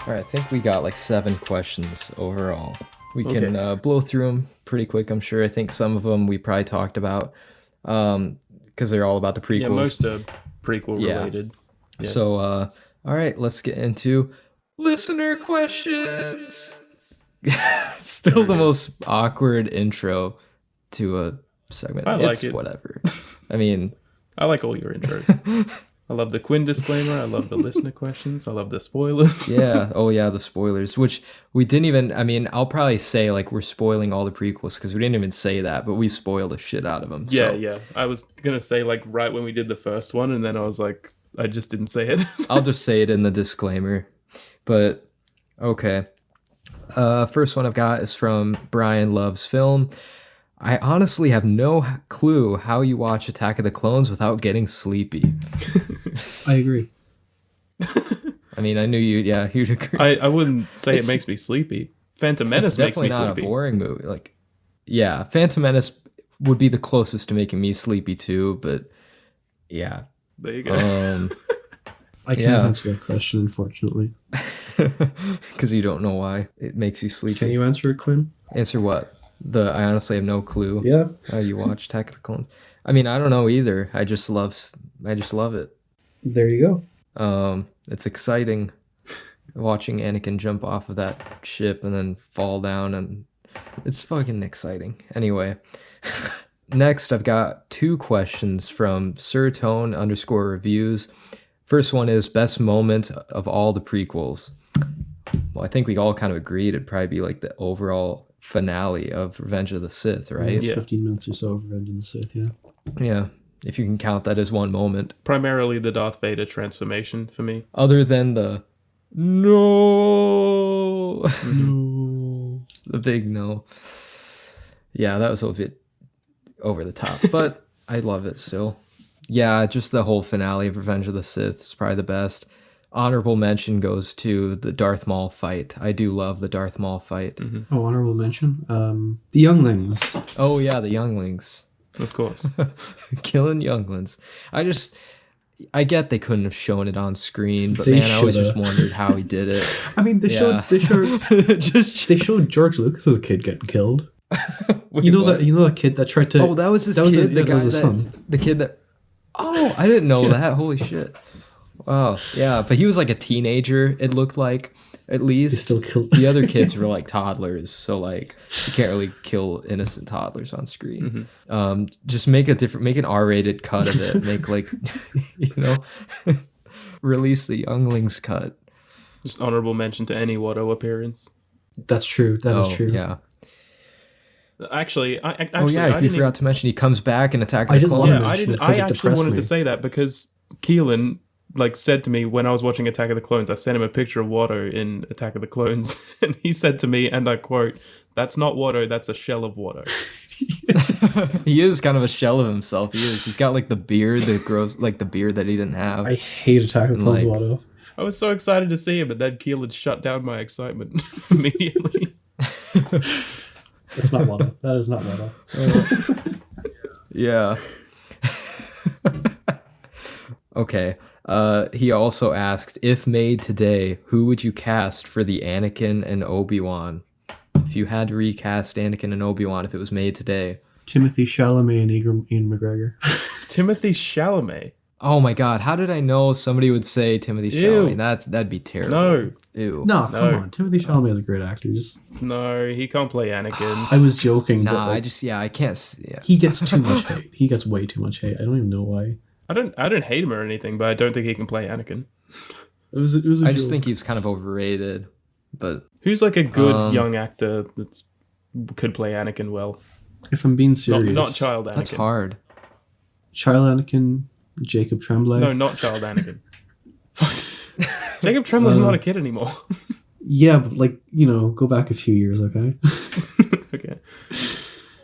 All right, I think we got like 7 questions overall. We can blow through them pretty quick, I'm sure. I think some of them we probably talked about because they're all about the prequels. Yeah, most are prequel related. Yeah. So, all right, let's get into listener questions. Still the most awkward intro to a segment. I like it. Whatever. I mean... I like all your intros. I love the Quinn disclaimer. I love the listener questions. I love the spoilers. Yeah. Oh, yeah, the spoilers, which we didn't even... I mean, I'll probably say, like, we're spoiling all the prequels because we didn't even say that, but we spoiled the shit out of them. Yeah, so. yeah. I was going to say, like, right when we did the first one, and then I was like, I just didn't say it. I'll just say it in the disclaimer. But, okay. First one I've got is from Brian Loves Film. I honestly have no clue how you watch Attack of the Clones without getting sleepy. I agree. I mean, I knew you'd agree. I wouldn't say it makes me sleepy. Phantom Menace makes me sleepy. It's definitely not a boring movie. Like, yeah, Phantom Menace would be the closest to making me sleepy too, but yeah. There you go. I can't answer that question, unfortunately. Because you don't know why it makes you sleepy. Can you answer it, Quinn? Answer what? I honestly have no clue. Yeah. How you watch Attack of the Clones. I mean, I don't know either. I just love it. There you go. It's exciting watching Anakin jump off of that ship and then fall down, and it's fucking exciting. Anyway, next I've got 2 questions from Sirtone_reviews. First one is best moment of all the prequels. Well, I think we all kind of agreed it'd probably be like the overall finale of Revenge of the Sith, right? Yeah, 15 minutes or so of Revenge of the Sith, yeah. Yeah, if you can count that as one moment. Primarily the Darth Vader transformation for me. Other than the no. No. The big no. Yeah, that was a bit over the top, but I love it still. Yeah, just the whole finale of Revenge of the Sith is probably the best. Honorable mention goes to the Darth Maul fight. I do love the Darth Maul fight. Mm-hmm. Oh, honorable mention? The younglings. Oh, yeah, the younglings. Of course. Killing younglings. I get they couldn't have shown it on screen, but They man, I always shoulda. just wondered how he did it. I mean, they showed they showed George Lucas's kid getting killed. Wait, you know what? that kid that tried to... Oh, that was his that was kid? that was his son. The kid that... Oh, I didn't know that. Holy shit. Wow, yeah, but he was like a teenager, it looked like, at least. He still killed... The other kids were like toddlers, so like you can't really kill innocent toddlers on screen. Mm-hmm. Just make an R-rated cut of it. Make like, release the younglings cut. Just honorable mention to any Watto appearance. That's true. That is true. Yeah. Actually, if you forgot to mention, he comes back and Attack I of the didn't Clones. want to I mention it I 'cause it actually depressed wanted me. to say that because Keelan said to me when I was watching Attack of the Clones, I sent him a picture of Watto in Attack of the Clones, and he said to me, and I quote, "That's not Watto, that's a shell of Watto." He is kind of a shell of himself. He is. He's got like the beard that grows, like the beard that he didn't have. I hate Attack of the Clones, Like- Watto. I was so excited to see him, and then Keelan shut down my excitement immediately. That's not Watto. That is not Watto. Yeah. Okay. He also asked, if made today, who would you cast for the Anakin and Obi-Wan? If you had to recast Anakin and Obi-Wan, if it was made today. Timothy Chalamet and Ian McGregor. Timothy Chalamet. Oh my god, how did I know somebody would say Timothy Ew. Chalamet? That'd be terrible. No, Ew. No, No. come on. Timothy Chalamet is a great actor. no, he can't play Anakin. I was joking. but, Nah, like, I can't. Yeah. he gets too much hate. He gets way too much hate. I don't even know why. I don't hate him or anything, but I don't think he can play Anakin. It was a I just joke. think he's kind of overrated. But Who's like a good young actor that could play Anakin well? If I'm being serious, Not child Anakin. that's hard. Child Anakin, Jacob Tremblay. No, not child Anakin. Jacob Tremblay's not a kid anymore. Yeah, but go back a few years, okay? Okay.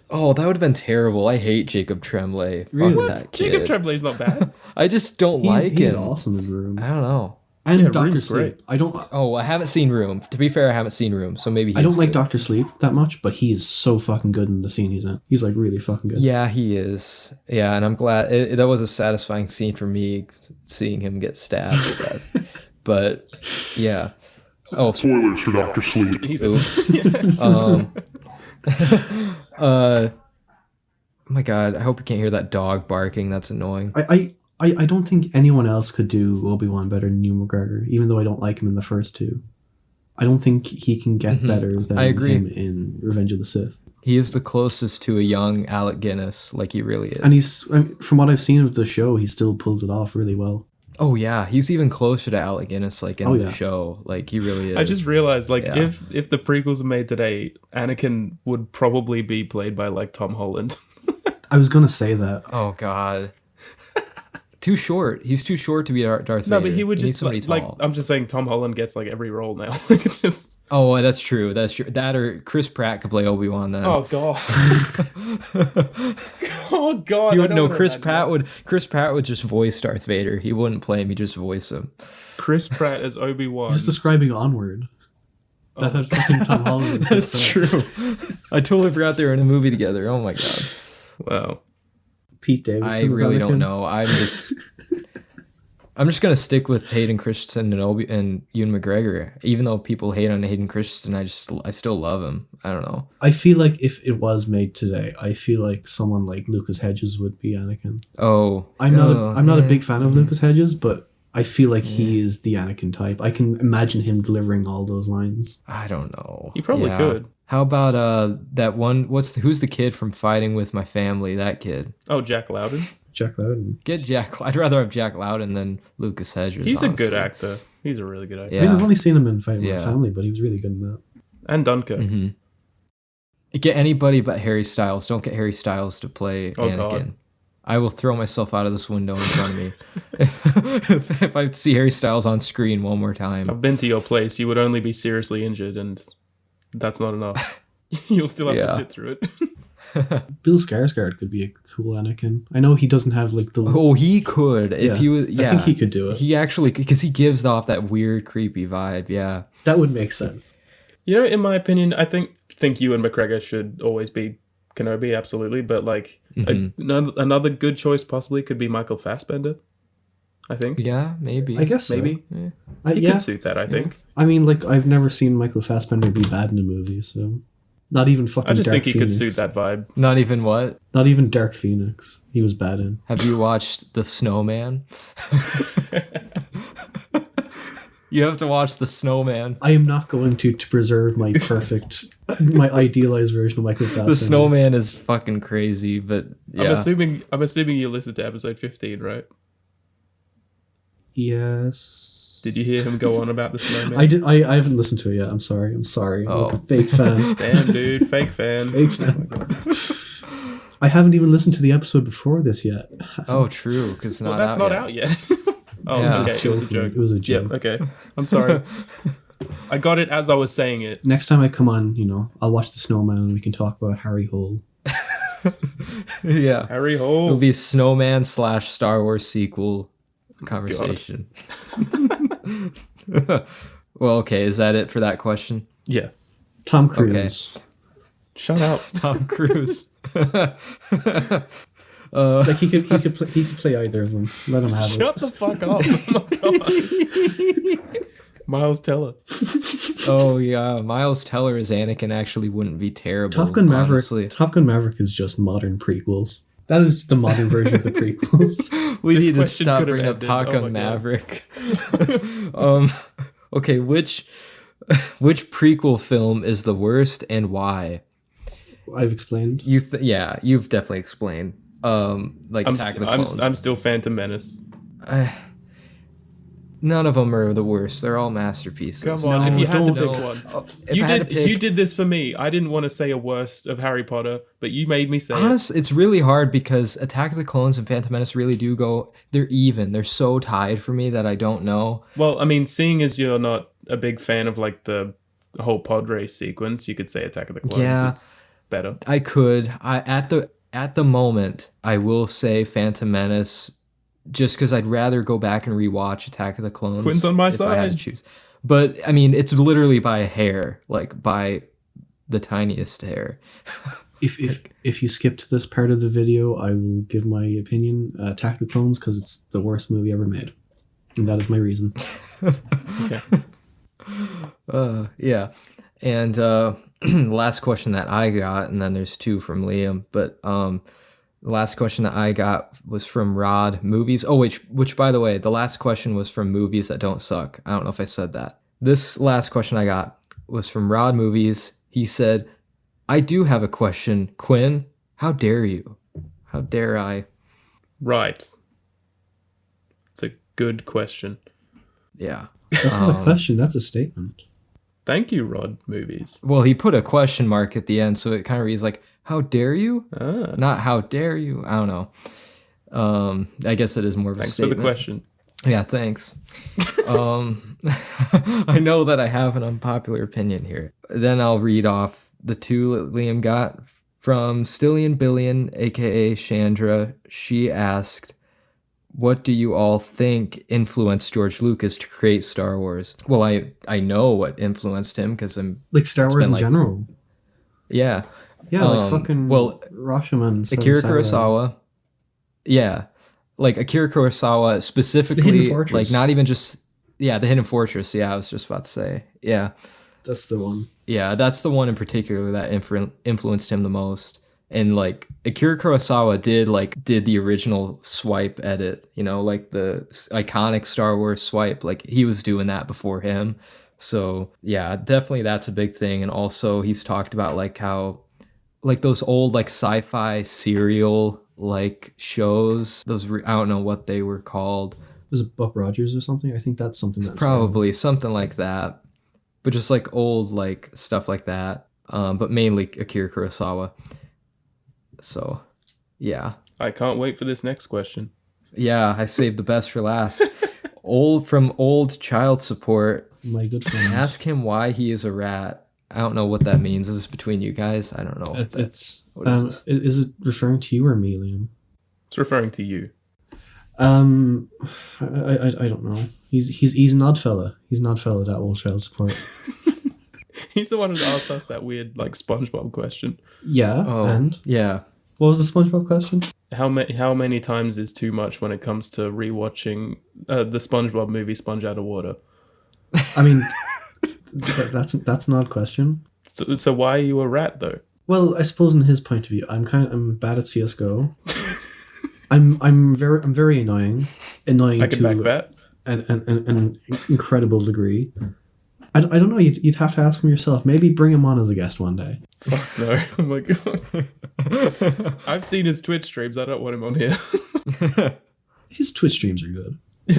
Oh, that would have been terrible. I hate Jacob Tremblay. Really? Fuck What? that kid. Jacob Tremblay's not bad. I just don't like He's him. awesome in Room. I don't know. And Yeah, Doctor Room's Sleep. great. I don't Oh, I haven't seen Room. To be fair, I haven't seen Room, so maybe I don't he's like good. Doctor Sleep that much, but he is so fucking good in the scene he's in. He's like really fucking good. Yeah, he is. Yeah, and I'm glad. That was a satisfying scene for me, seeing him get stabbed to death. But, yeah. Oh, Spoilers for Dr. Sleep. Jesus. oh my god, I hope you can't hear that dog barking. That's annoying. I don't think anyone else could do Obi-Wan better than Ewan McGregor, even though I don't like him in the first two. I don't think he can get better than I agree. him in Revenge of the Sith. He is the closest to a young Alec Guinness, like he really is. And from what I've seen of the show, he still pulls it off really well. Oh yeah, he's even closer to Alec Guinness, like in the yeah. show. Like he really is. I just realized, like, if the prequels are made today, Anakin would probably be played by like Tom Holland. I was gonna say that. Oh god. Too short. He's too short to be Darth Vader. No, but he would just somebody like tall. I'm just saying Tom Holland gets like every role now. Like it's just Oh, that's true. That's true. That or Chris Pratt could play Obi-Wan then. oh god. Oh god. He would, no, Chris Pratt would just voice Darth Vader. He wouldn't play him, he'd just voice him. Chris Pratt as Obi-Wan. Just describing Onward. That had fucking Tom Holland. That's true. I totally forgot they were in a movie together. Oh my god. Wow. Pete Davidson. I really don't know. I'm just gonna stick with Hayden Christensen and Ewan McGregor. Even though people hate on Hayden Christensen, I still love him. I don't know. I feel like if it was made today, I feel like someone like Lucas Hedges would be Anakin. Oh, I'm not a big fan of Lucas Hedges, but I feel like he is the Anakin type. I can imagine him delivering all those lines. I don't know. He probably could. How about that one? Who's the kid from Fighting with My Family? That kid. Oh, Jack Loudon. Jack Loudon. Get Jack. I'd rather have Jack Loudon than Lucas Hedges. He's honestly. a good actor. He's a really good actor. I mean, I've only seen him in Fighting with My Family, but he was really good in that. And Dunkirk. Mm-hmm. Get anybody but Harry Styles. Don't get Harry Styles to play Anakin. God. I will throw myself out of this window in front of me if I see Harry Styles on screen one more time. I've been to your place. You would only be seriously injured, and that's not enough. You'll still have to sit through it. Bill Skarsgård could be a cool Anakin. I know he doesn't have like the. Oh, he could if he was. Yeah, I think he could do it. He actually, because he gives off that weird, creepy vibe. Yeah, that would make sense. You know, in my opinion, I think Ewan McGregor should always be Kenobi, absolutely. But like another good choice possibly could be Michael Fassbender. I think. Yeah, maybe. I guess maybe. So. Yeah. He could suit that. I think. I mean, like I've never seen Michael Fassbender be bad in a movie, so. Not even fucking. I just Dark think he Phoenix. could suit that vibe. Not even what? Not even Dark Phoenix. He was bad in. Have you watched The Snowman? You have to watch The Snowman. I am not going to preserve my perfect, my idealized version of Michael Fassbender. The Snowman is fucking crazy, but yeah. I'm assuming you listened to episode 15, right? Yes. Did you hear him go on about the Snowman? I did. I haven't listened to it yet. I'm sorry. Oh. I'm a fake fan. Damn, dude, fake fan. Fake fan. I haven't even listened to the episode before this yet. Oh, true. Because that's not out yet. Oh, yeah. okay. It was a joke. It was a joke. Yep, okay. I'm sorry. I got it as I was saying it. Next time I come on, I'll watch The Snowman and we can talk about Harry Hole. Yeah. Harry Hole. It'll be Snowman / Star Wars sequel conversation. Well, okay. Is that it for that question? Yeah. Tom Cruise. Okay. Shut up. Tom Cruise. Like he could play either of them. Let him have it. Shut the fuck up. Oh my God. Miles Teller. Oh yeah, Miles Teller as Anakin actually wouldn't be terrible. Top Gun Maverick. Honestly. Top Gun Maverick is just modern prequels. That is the modern version of the prequels. We This need to question stop could have bringing up ended. Top Oh Gun my God. Maverick. Okay, which prequel film is the worst and why? I've explained. You've definitely explained. Like Attack of the Clones. I'm still Phantom Menace. None of them are the worst. They're all masterpieces. Come on, No, if you had to don't. pick one. If I had to pick, You did this for me. I didn't want to say a worst of Harry Potter, but you made me say it. It's really hard because Attack of the Clones and Phantom Menace really do go. They're even. They're so tied for me that I don't know. Well, I mean, seeing as you're not a big fan of like the whole pod race sequence, you could say Attack of the Clones is better. I could. At the moment, I will say Phantom Menace, just because I'd rather go back and rewatch Attack of the Clones. Quinn's on my if I had to side. choose. But I mean, it's literally by a hair, like by the tiniest hair. If you skip to this part of the video, I will give my opinion. Attack the Clones because it's the worst movie ever made, and that is my reason. Okay. Yeah. And the last question that I got, and then there's two from Liam, but the last question that I got was from Rod Movies. Oh, which by the way, the last question was from Movies That Don't Suck. I don't know if I said that. This last question I got was from Rod Movies. He said, I do have a question, Quinn. How dare you? How dare I? Right. It's a good question. Yeah. That's not a question. That's a statement. Thank you, Rod Movies. Well, he put a question mark at the end, so it kind of reads like, how dare you? Ah. Not how dare you. I don't know. I guess it is more of a statement. Thanks for the question. Yeah, thanks. I know that I have an unpopular opinion here. Then I'll read off the two that Liam got from Stillian Billion, aka Chandra. She asked, what do you all think influenced George Lucas to create Star Wars? Well, I know what influenced him because I'm like Star Wars in general. Yeah. Yeah, like fucking Rashomon. Akira Kurosawa. Yeah. Like Akira Kurosawa specifically, like not even just, the Hidden Fortress. Yeah, I was just about to say. Yeah. That's the one. Yeah, that's the one in particular that influenced him the most. And like Akira Kurosawa did the original swipe edit, like the iconic Star Wars swipe. Like he was doing that before him. So yeah, definitely that's a big thing. And also he's talked about like how like those old like sci-fi serial like shows, those I don't know what they were called. Was it Buck Rogers or something? I think that's something that's probably something like that. But just like old like stuff like that. But mainly Akira Kurosawa. So, yeah. I can't wait for this next question. Yeah, I saved the best for last. Old child support. My good friend. Ask him why he is a rat. I don't know what that means. Is this between you guys? I don't know. Is it referring to you or me, Liam? It's referring to you. I don't know. He's an odd fella. He's an odd fella, that old child support. He's the one who asked us that weird, like, SpongeBob question. Yeah, and? Yeah. What was the SpongeBob question? How many times is too much when it comes to rewatching the SpongeBob movie Sponge Out of Water? I mean, that's an odd question. So why are you a rat, though? Well, I suppose in his point of view, I'm bad at CS:GO. I'm very annoying. I can back that. An incredible degree. I don't know. You'd have to ask him yourself. Maybe bring him on as a guest one day. Fuck no! Oh my god! I've seen his Twitch streams. I don't want him on here. His Twitch streams are good.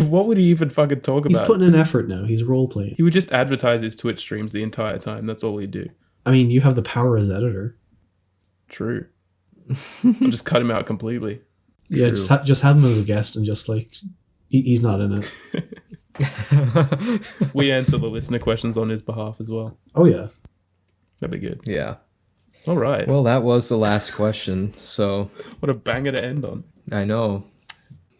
What would he even fucking talk about? He's putting in effort now. He's role playing. He would just advertise his Twitch streams the entire time. That's all he'd do. I mean, you have the power as editor. True. I'll just cut him out completely. Yeah, just have him as a guest and just like he's not in it. We answer the listener questions on his behalf as well. Oh yeah, that'd be good. Yeah. All right. Well, that was the last question. So what a banger to end on. I know.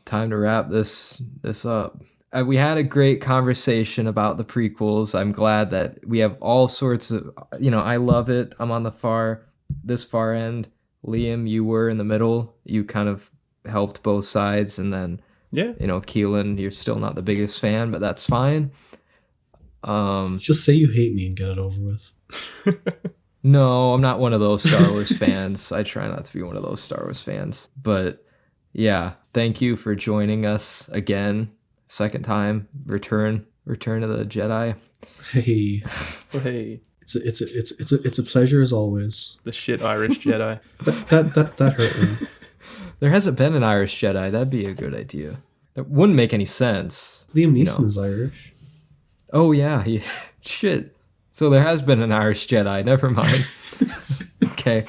Time to wrap this up. We had a great conversation about the prequels. I'm glad that we have all sorts of, I love it. I'm on this far end. Liam, you were in the middle. You kind of helped both sides, and then Keelan, you're still not the biggest fan, but that's fine. Just say you hate me and get it over with. No, I'm not one of those Star Wars fans. I try not to be one of those Star Wars fans. But yeah, thank you for joining us again. Second time, return of the Jedi. Hey. It's a pleasure as always. The shit Irish Jedi. that hurt me. There hasn't been an Irish Jedi. That'd be a good idea. That wouldn't make any sense. Liam Neeson is Irish. Oh yeah, shit. So there has been an Irish Jedi. Never mind. Okay.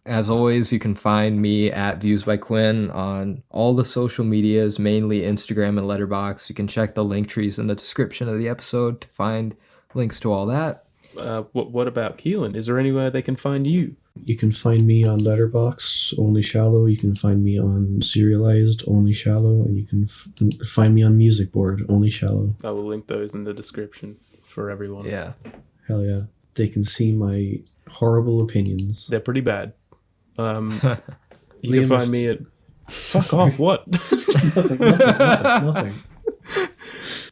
As always, you can find me at Views by Quinn on all the social medias, mainly Instagram and Letterboxd. You can check the link trees in the description of the episode to find links to all that. What about Keelan? Is there anywhere they can find you? You can find me on Letterboxd, Only Shallow. You can find me on Serialized, Only Shallow. And you can find me on Music Board, Only Shallow. I will link those in the description for everyone. Yeah. Hell yeah. They can see my horrible opinions. They're pretty bad. You can find me at... Fuck off, what? Nothing.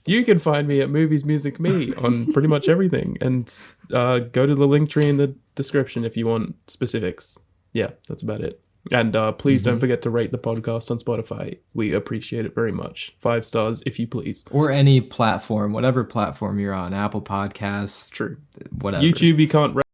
You can find me at Movies Music Me on pretty much everything. And go to the link tree in the description if you want specifics. Yeah, that's about it. And please don't forget to rate the podcast on Spotify. We appreciate it very much. 5 stars, if you please. Or any platform, whatever platform you're on. Apple Podcasts. True. Whatever. YouTube, you can't rate.